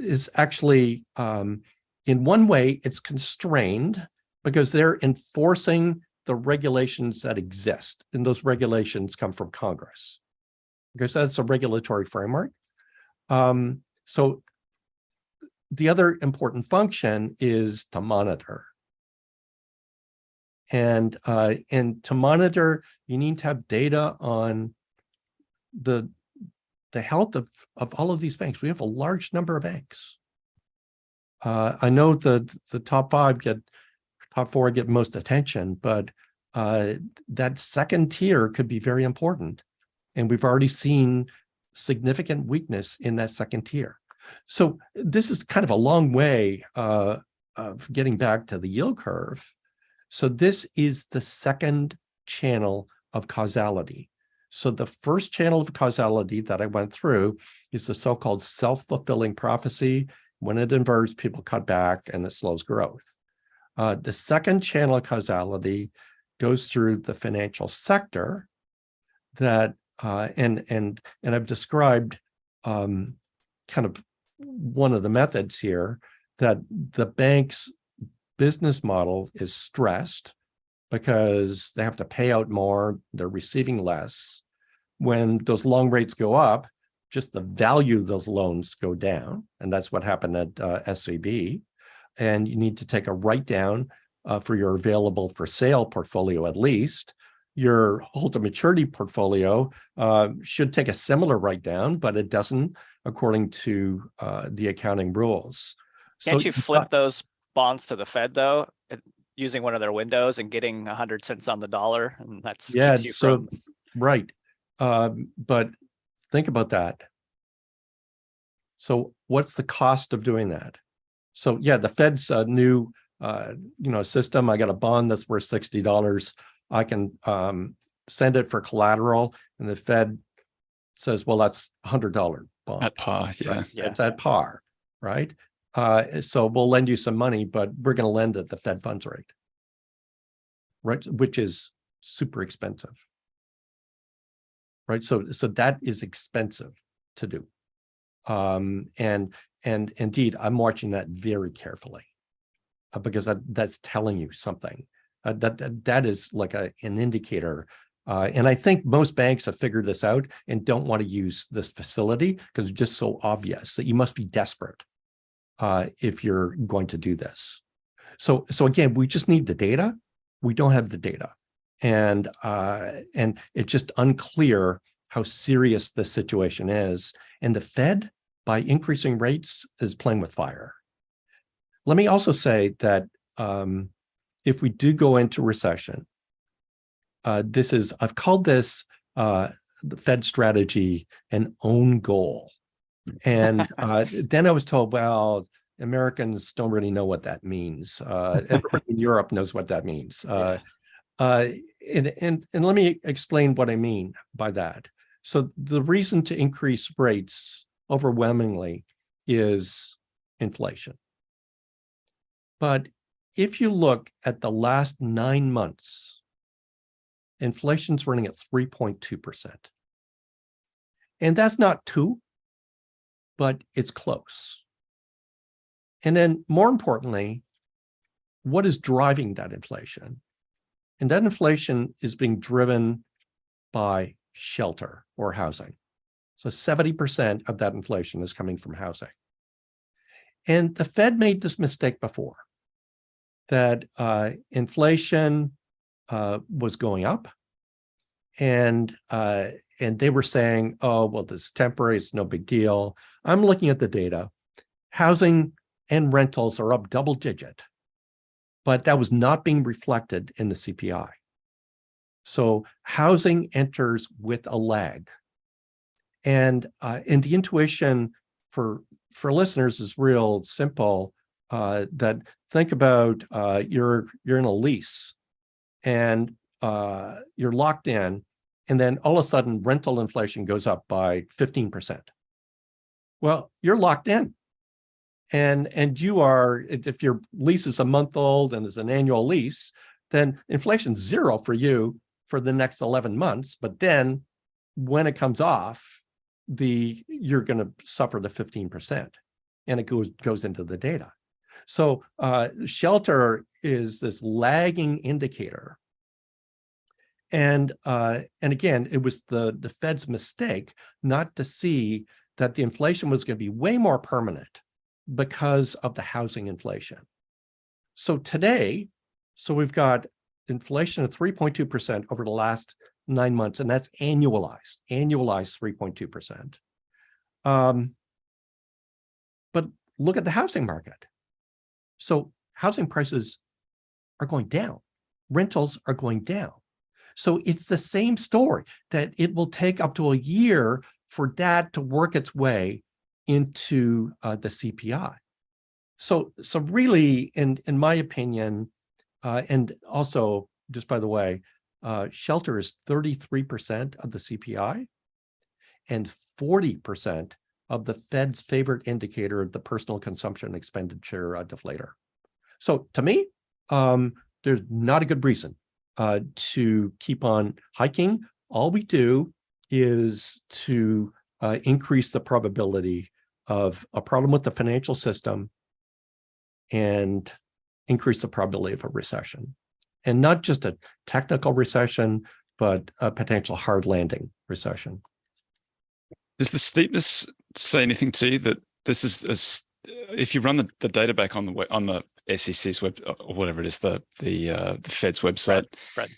S3: is actually, in one way, it's constrained because they're enforcing the regulations that exist, and those regulations come from Congress, because that's a regulatory framework. So the other important function is to monitor. And to monitor, you need to have data on the health of all of these banks. We have a large number of banks. I know the top four get most attention, but that second tier could be very important. And we've already seen significant weakness in that second tier. So this is kind of a long way of getting back to the yield curve. So this is the second channel of causality. So the first channel of causality that I went through is the so-called self-fulfilling prophecy. When it inverts, people cut back and it slows growth. The second channel of causality goes through the financial sector that, and I've described kind of one of the methods here, that the bank's business model is stressed because they have to pay out more, they're receiving less. When those long rates go up, just the value of those loans go down. And that's what happened at SVB. And you need to take a write down for your available for sale portfolio at least. Your hold to maturity portfolio should take a similar write down, but it doesn't according to the accounting rules.
S1: Can't you flip those bonds to the Fed though, using one of their windows and getting 100 cents on the dollar? And that's keeps you from...
S3: Right. But think about that. So what's the cost of doing that? So yeah, the Fed's new system. I got a bond that's worth $60. I can send it for collateral, and the Fed says, well, that's $100 bond.
S2: At par, yeah.
S3: Right? Yeah. It's at par, right? So we'll lend you some money, but we're going to lend at the Fed funds rate, right? Which is super expensive, right? So that is expensive to do. And indeed, I'm watching that very carefully because that's telling you something. That is like an indicator And I think most banks have figured this out and don't want to use this facility because it's just so obvious that you must be desperate if you're going to do this. So again, we just need the data. We don't have the data, and it's just unclear how serious this situation is. And the Fed, by increasing rates, is playing with fire. Let me also say that if we do go into recession, I've called this the Fed strategy an own goal. And then I was told, well, Americans don't really know what that means. Everybody in Europe knows what that means. And let me explain what I mean by that. So the reason to increase rates overwhelmingly is inflation. But if you look at the last 9 months, inflation's running at 3.2%. And that's not 2, but it's close. And then more importantly, what is driving that inflation? And that inflation is being driven by shelter or housing. So 70% of that inflation is coming from housing. And the Fed made this mistake before, that inflation was going up, and they were saying, oh, well, this is temporary, it's no big deal. I'm looking at the data. Housing and rentals are up double digit, but that was not being reflected in the CPI. So housing enters with a lag. And the intuition for listeners is real simple, that think about you're in a lease and you're locked in, and then all of a sudden rental inflation goes up by 15%. Well, you're locked in. And you are, if your lease is a month old and is an annual lease, then inflation's 0 for you for the next 11 months. But then when it comes off, you're going to suffer the 15%, and it goes into the data. So shelter is this lagging indicator. And again, it was the Fed's mistake not to see that the inflation was going to be way more permanent because of the housing inflation. So today, we've got inflation of 3.2% over the last 9 months, and that's annualized 3.2%. But look at the housing market. So housing prices are going down. Rentals are going down. So it's the same story, that it will take up to a year for that to work its way into the CPI. So really, in my opinion, and also, just by the way, shelter is 33% of the CPI and 40% of the Fed's favorite indicator, the personal consumption expenditure deflator. So to me, there's not a good reason to keep on hiking. All we do is to increase the probability of a problem with the financial system and increase the probability of a recession. And not just a technical recession, but a potential hard landing recession.
S2: Does the steepness say anything to you that this is, if you run the data back on the SEC's web, or whatever it is, the Fed's website,
S1: right.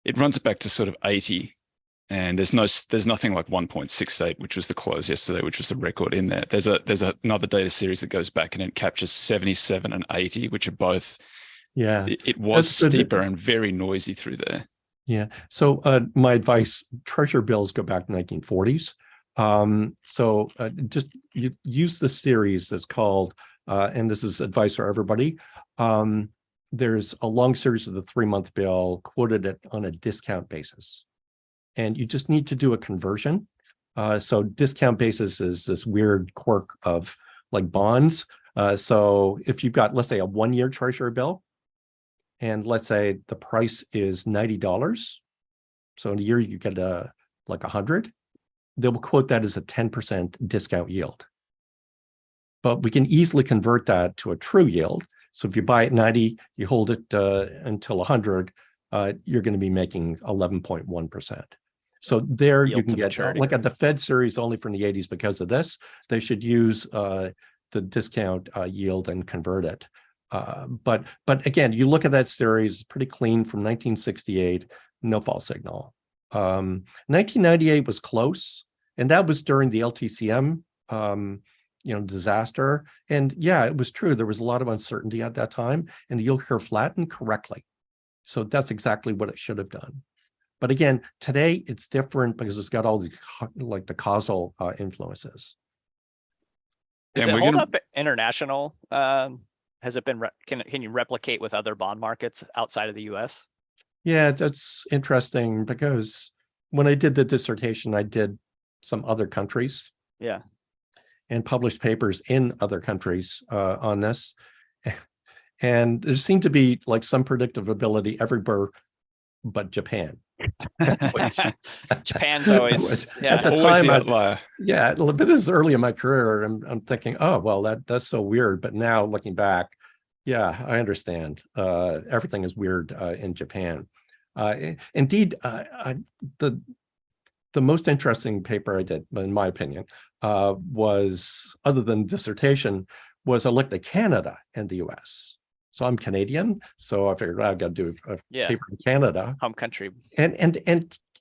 S2: It runs it back to sort of 80. And there's nothing like 1.68, which was the close yesterday, which was the record in there. There's another data series that goes back and it captures 77 and 80, which are both.
S3: Yeah,
S2: it was steeper and very noisy through there.
S3: Yeah. So my advice: treasury bills go back to 1940s. Just use the series that's called, and this is advice for everybody. There's a long series of the 3-month bill quoted on a discount basis. And you just need to do a conversion. So discount basis is this weird quirk of like bonds. So if you've got, let's say, a 1-year treasury bill, and let's say the price is $90, so in a year you get like 100, they will quote that as a 10% discount yield. But we can easily convert that to a true yield. So if you buy at 90, you hold it until 100, you're going to be making 11.1%. So there you can get, look at the Fed series only from the 80s because of this. They should use the discount yield and convert it. But again, you look at that series, pretty clean from 1968, no false signal. 1998 was close, and that was during the LTCM disaster. And yeah, it was true. There was a lot of uncertainty at that time, and the yield curve flattened correctly. So that's exactly what it should have done. But again, today it's different because it's got all the like the causal influences.
S1: Is it hold up international? Has it been? Can you replicate with other bond markets outside of the U.S.?
S3: Yeah, that's interesting because when I did the dissertation, I did some other countries.
S1: Yeah.
S3: And published papers in other countries on this. And there seemed to be like some predictability everywhere but Japan.
S1: Japan's always,
S3: at the time, a little bit as early in my career, I'm thinking, oh, well, that's so weird. But now looking back, yeah, I understand. Everything is weird in Japan. Indeed, the most interesting paper I did, in my opinion, was, other than dissertation, was I looked at Canada and the US. So I'm Canadian, so I figured I've got to do a paper in Canada.
S1: Home country.
S3: And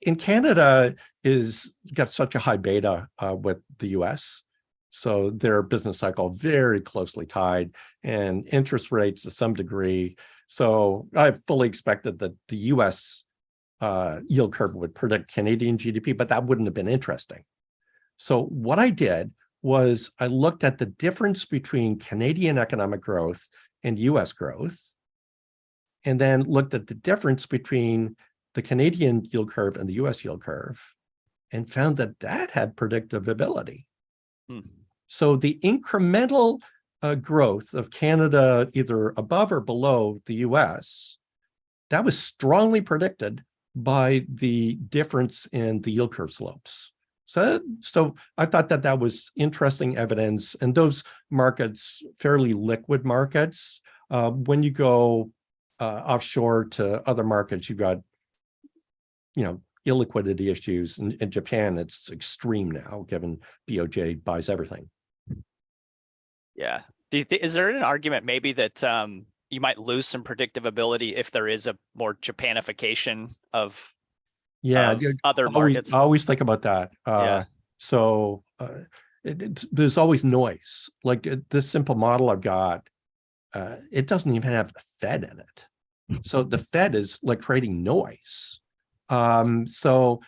S3: in Canada is got such a high beta with the US. So their business cycle very closely tied, and interest rates to some degree. So I fully expected that the US yield curve would predict Canadian GDP, but that wouldn't have been interesting. So what I did was I looked at the difference between Canadian economic growth and US growth, and then looked at the difference between the Canadian yield curve and the US yield curve, and found that that had predictability. So the incremental growth of Canada, either above or below the US, that was strongly predicted by the difference in the yield curve slopes. So I thought that was interesting evidence. And those markets, fairly liquid markets, when you go offshore to other markets, you've got, illiquidity issues. In Japan, it's extreme now, given BOJ buys everything.
S1: Yeah. Is there an argument maybe that you might lose some predictability if there is a more Japanification of other markets?
S3: I always think about that. So there's always noise. Like this simple model I've got, it doesn't even have the Fed in it. So the Fed is like creating noise. So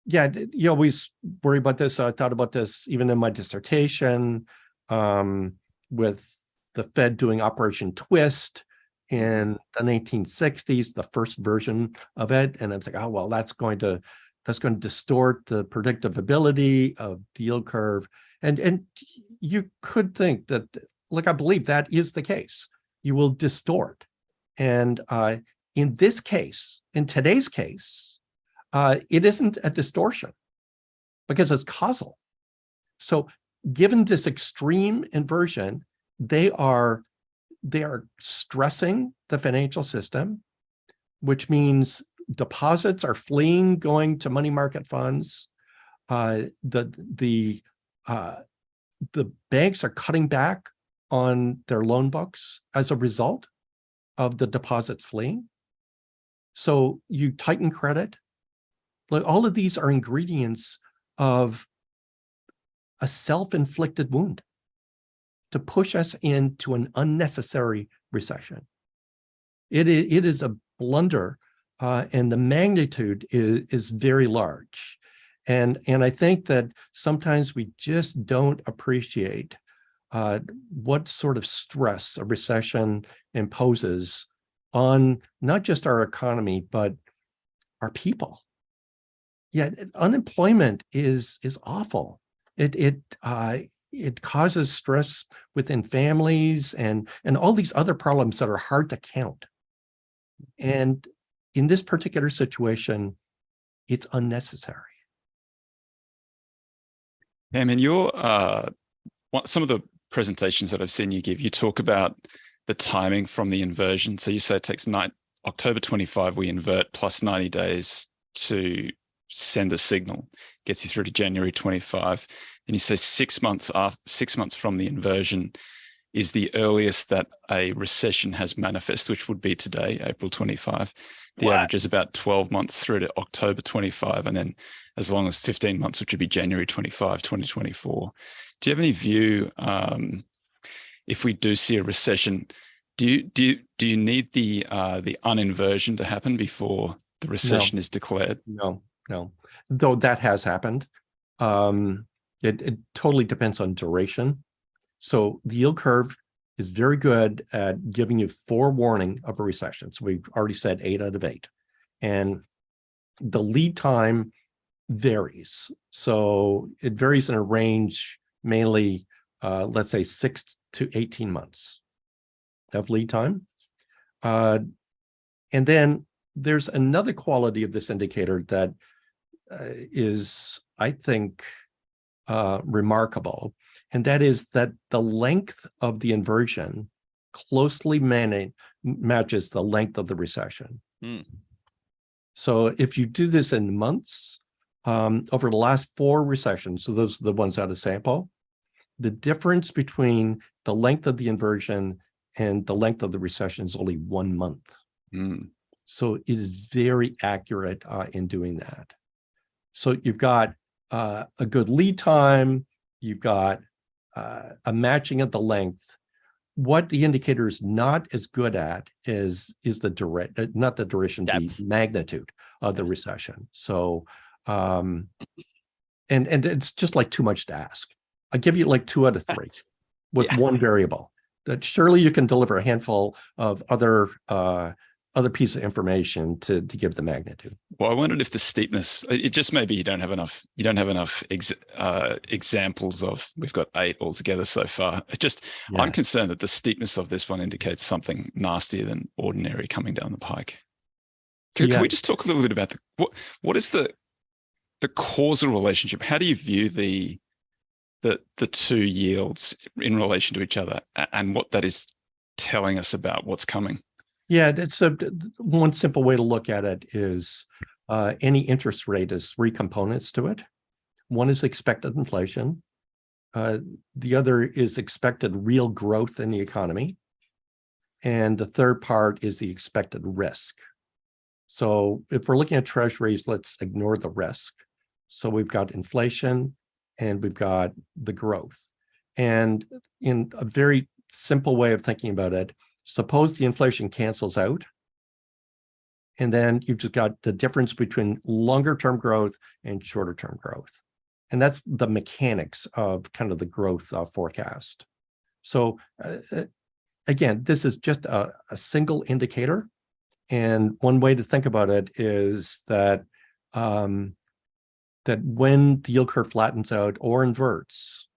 S3: yeah, you always worry about this. I thought about this even in my dissertation, with the Fed doing Operation Twist in the 1960s, the first version of it. And I'm thinking, oh, well, that's going to distort the predictability of the yield curve. And you could think that, like, I believe that is the case. You will distort. And in this case, in today's case, it isn't a distortion because it's causal. So given this extreme inversion, they are stressing the financial system, which means deposits are fleeing, going to money market funds. The banks are cutting back on their loan books as a result of the deposits fleeing. So you tighten credit. Like, all of these are ingredients of a self-inflicted wound to push us into an unnecessary recession. It is a blunder, and the magnitude is very large. And I think that sometimes we just don't appreciate what sort of stress a recession imposes on not just our economy, but our people. Yeah, unemployment is awful. It causes stress within families and all these other problems that are hard to count. And in this particular situation, it's unnecessary.
S2: And in your some of the presentations that I've seen you give, you talk about the timing from the inversion. So you say it takes October 25, we invert plus 90 days to send a signal, gets you through to January 25. And you say 6 months from the inversion is the earliest that a recession has manifest, which would be today, April 25. The average is about 12 months through to October 25, and then as long as 15 months, which would be January 25, 2024. Do you have any view, if we do see a recession, do you need the uninversion to happen before the recession is declared?
S3: No. Though that has happened. It totally depends on duration. So the yield curve is very good at giving you forewarning of a recession. So we've already said 8 out of 8. And the lead time varies. So it varies in a range, mainly, let's say 6 to 18 months of lead time. And then there's another quality of this indicator that is, I think, remarkable. And that is that the length of the inversion closely matches the length of the recession. So if you do this in months, over the last 4 recessions, so those are the ones out of sample, the difference between the length of the inversion and the length of the recession is only 1 month. So it is very accurate in doing that. So you've got a good lead time, you've got a matching of the length. What the indicator is not as good at is the not the duration, depth, the magnitude of the recession. So and it's just like too much to ask. I give you like 2 out of 3 with one variable. That surely you can deliver a handful of other piece of information to give the magnitude.
S2: Well, I wondered if the steepness, it just maybe you don't have enough examples of, we've got 8 altogether so far. I'm concerned that the steepness of this one indicates something nastier than ordinary coming down the pike. Can we just talk a little bit about what is the causal relationship? How do you view the 2 yields in relation to each other and what that is telling us about what's coming?
S3: Yeah, it's one simple way to look at it is any interest rate has 3 components to it. One is expected inflation. The other is expected real growth in the economy. And the third part is the expected risk. So if we're looking at treasuries, let's ignore the risk. So we've got inflation and we've got the growth. And in a very simple way of thinking about it, suppose the inflation cancels out, and then you've just got the difference between longer term growth and shorter term growth. And that's the mechanics of kind of the growth forecast. So again, this is just a single indicator. And one way to think about it is that that when the yield curve flattens out or inverts,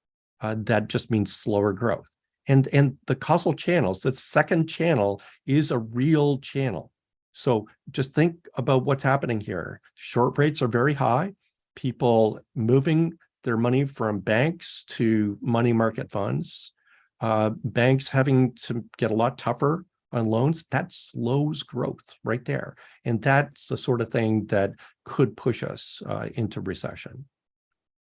S3: that just means slower growth. And the causal channels, that second channel is a real channel. So just think about what's happening here. Short rates are very high. People moving their money from banks to money market funds. Banks having to get a lot tougher on loans, that slows growth right there. And that's the sort of thing that could push us into recession.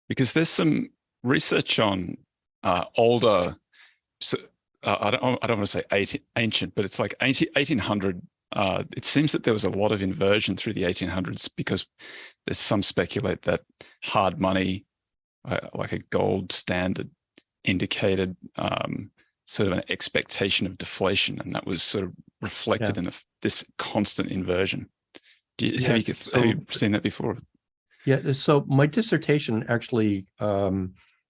S2: Because there's some research on older, so I don't want to say ancient, but it's like 1800. It seems that there was a lot of inversion through the 1800s because there's some speculate that hard money, like a gold standard, indicated sort of an expectation of deflation, and that was sort of reflected in this constant inversion. Have you seen that before?
S3: Yeah, so my dissertation actually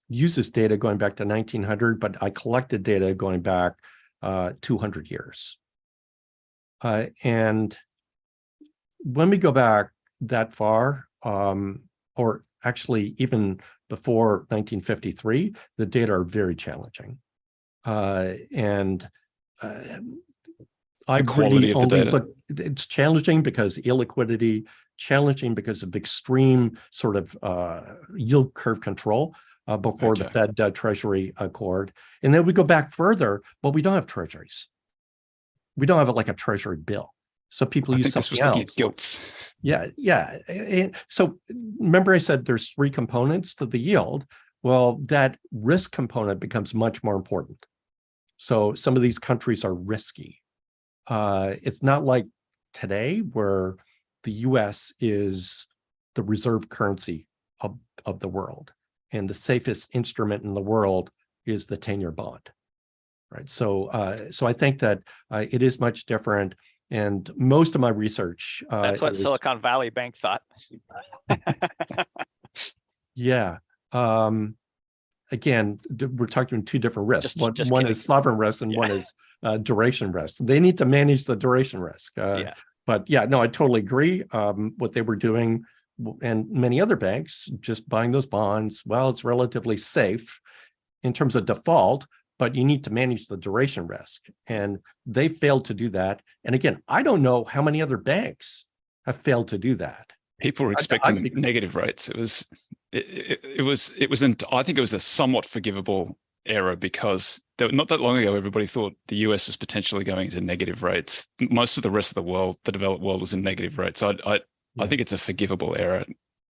S3: uses data going back to 1900, but I collected data going back 200 years. And when we go back that far, or actually even before 1953, the data are very challenging. And I really only, but it's challenging because illiquidity, challenging because of extreme sort of yield curve control before the Fed Treasury Accord. And then we go back further, but we don't have treasuries. We don't have like a treasury bill. So people
S2: I
S3: use
S2: think this was
S3: something
S2: looking
S3: else.
S2: at gilts.
S3: Yeah. And so remember I said there's three components to the yield. Well, that risk component becomes much more important. So some of these countries are risky. It's not like today where the US is the reserve currency of the world, and the safest instrument in the world is the 10-year bond, right? So I think that it is much different. And most of my research
S1: That's what Silicon Valley Bank thought.
S3: Yeah. Again, we're talking two different risks.
S1: Just
S3: one
S1: kidding.
S3: is sovereign risk and one is duration risk. They need to manage the duration risk. But yeah, no, I totally agree. What they were doing, and many other banks, just buying those bonds, well, it's relatively safe in terms of default, but you need to manage the duration risk. And they failed to do that. And again, I don't know how many other banks have failed to do that.
S2: People were expecting negative rates. I think it was a somewhat forgivable error, because not that long ago, everybody thought the US was potentially going into negative rates. Most of the rest of the world, the developed world, was in negative rates. I think it's a forgivable error.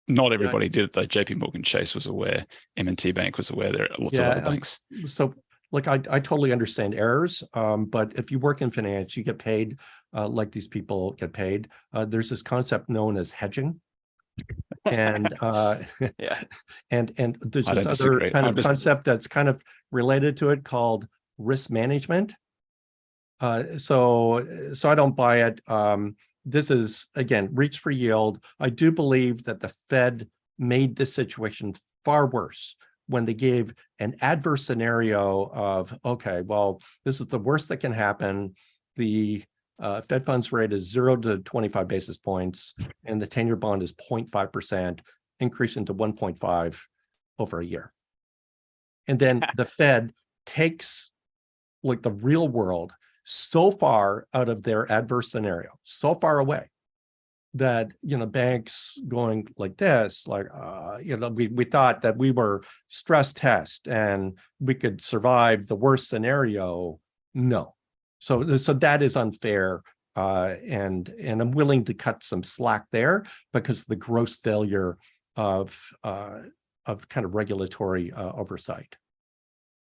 S2: Not everybody did it though. JP Morgan Chase was aware. M&T Bank was aware. There are lots of other banks.
S3: So like, I totally understand errors, but if you work in finance, you get paid like these people get paid. There's this concept known as hedging. And and there's this other kind of concept that's kind of related to it called risk management. So I don't buy it. This is, again, reach for yield. I do believe that the Fed made this situation far worse when they gave an adverse scenario of, okay, well, this is the worst that can happen. The Fed funds rate is 0 to 25 basis points, and the 10-year bond is 0.5%, increasing to 1.5 over a year. And then the Fed takes like the real world so far out of their adverse scenario, so far away that, banks going like this, like, we thought that we were stress test and we could survive the worst scenario. No. So that is unfair. And I'm willing to cut some slack there because the gross failure of kind of regulatory oversight.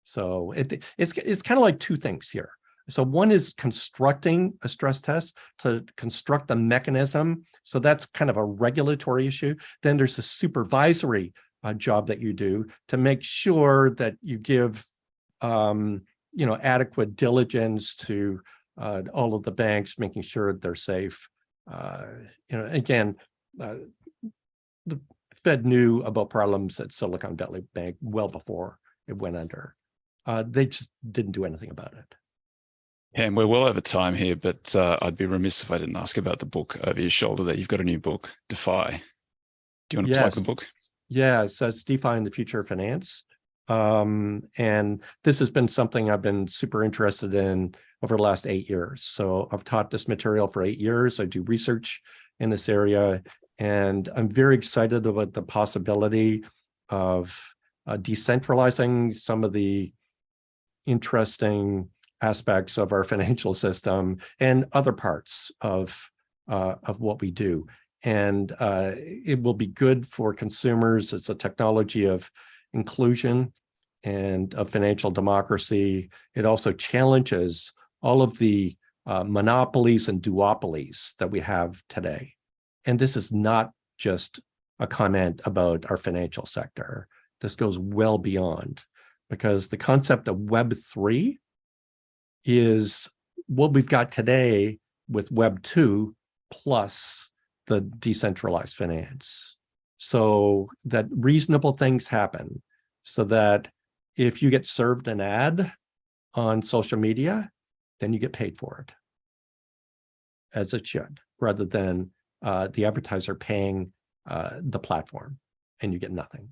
S3: So it's kind of like two things here. So one is constructing a stress test to construct the mechanism. So that's kind of a regulatory issue. Then there's a supervisory job that you do to make sure that you give adequate diligence to all of the banks, making sure that they're safe. Again, the Fed knew about problems at Silicon Valley Bank well before it went under. They just didn't do anything about it.
S2: Yeah, and we're well over time here, but I'd be remiss if I didn't ask about the book over your shoulder there. You've got a new book, DeFi. Do you want to plug the book?
S3: Yeah, so it's DeFi and the Future of Finance. And this has been something I've been super interested in over the last 8 years. So I've taught this material for 8 years. I do research in this area, and I'm very excited about the possibility of decentralizing some of the interesting aspects of our financial system and other parts of what we do. And it will be good for consumers. It's a technology of inclusion and of financial democracy. It also challenges all of the monopolies and duopolies that we have today. And this is not just a comment about our financial sector. This goes well beyond, because the concept of Web3 is what we've got today with Web 2 plus the decentralized finance. So that reasonable things happen, so that if you get served an ad on social media, then you get paid for it, as it should, rather than the advertiser paying the platform and you get nothing.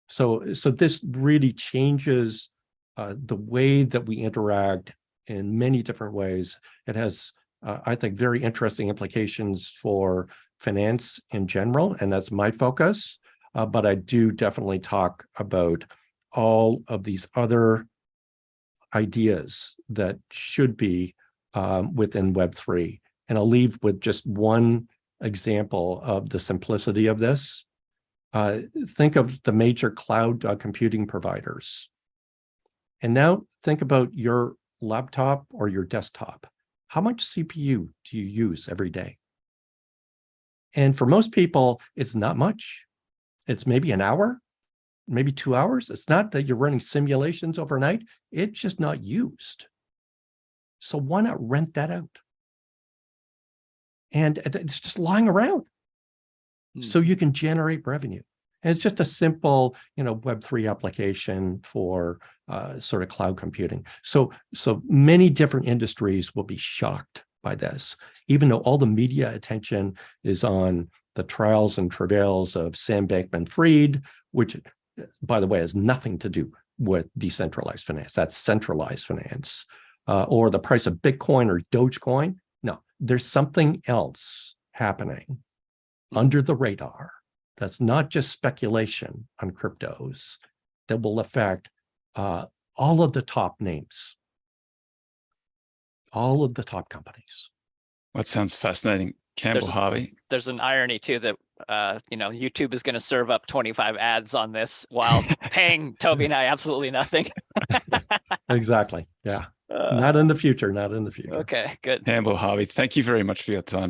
S3: So this really changes the way that we interact in many different ways. It has, I think, very interesting implications for finance in general, and that's my focus. But I do definitely talk about all of these other ideas that should be within Web3. And I'll leave with just one example of the simplicity of this. Think of the major cloud computing providers. And now think about your laptop or your desktop. How much CPU do you use every day? And for most people, it's not much. It's maybe an hour, maybe 2 hours. It's not that you're running simulations overnight. It's just not used. So why not rent that out? And it's just lying around. So you can generate revenue. And it's just a simple, Web3 application for sort of cloud computing. So many different industries will be shocked by this, even though all the media attention is on the trials and travails of Sam Bankman-Fried, which, by the way, has nothing to do with decentralized finance. That's centralized finance. Or the price of Bitcoin or Dogecoin. No, there's something else happening under the radar that's not just speculation on cryptos that will affect all of the top names, all of the top companies.
S2: That sounds fascinating. Campbell, Harvey.
S1: There's an irony too that YouTube is going to serve up 25 ads on this while paying Toby and I absolutely nothing.
S3: Exactly. Yeah. Not in the future. Not in the future.
S1: Okay, good.
S2: Campbell, Harvey, thank you very much for your time.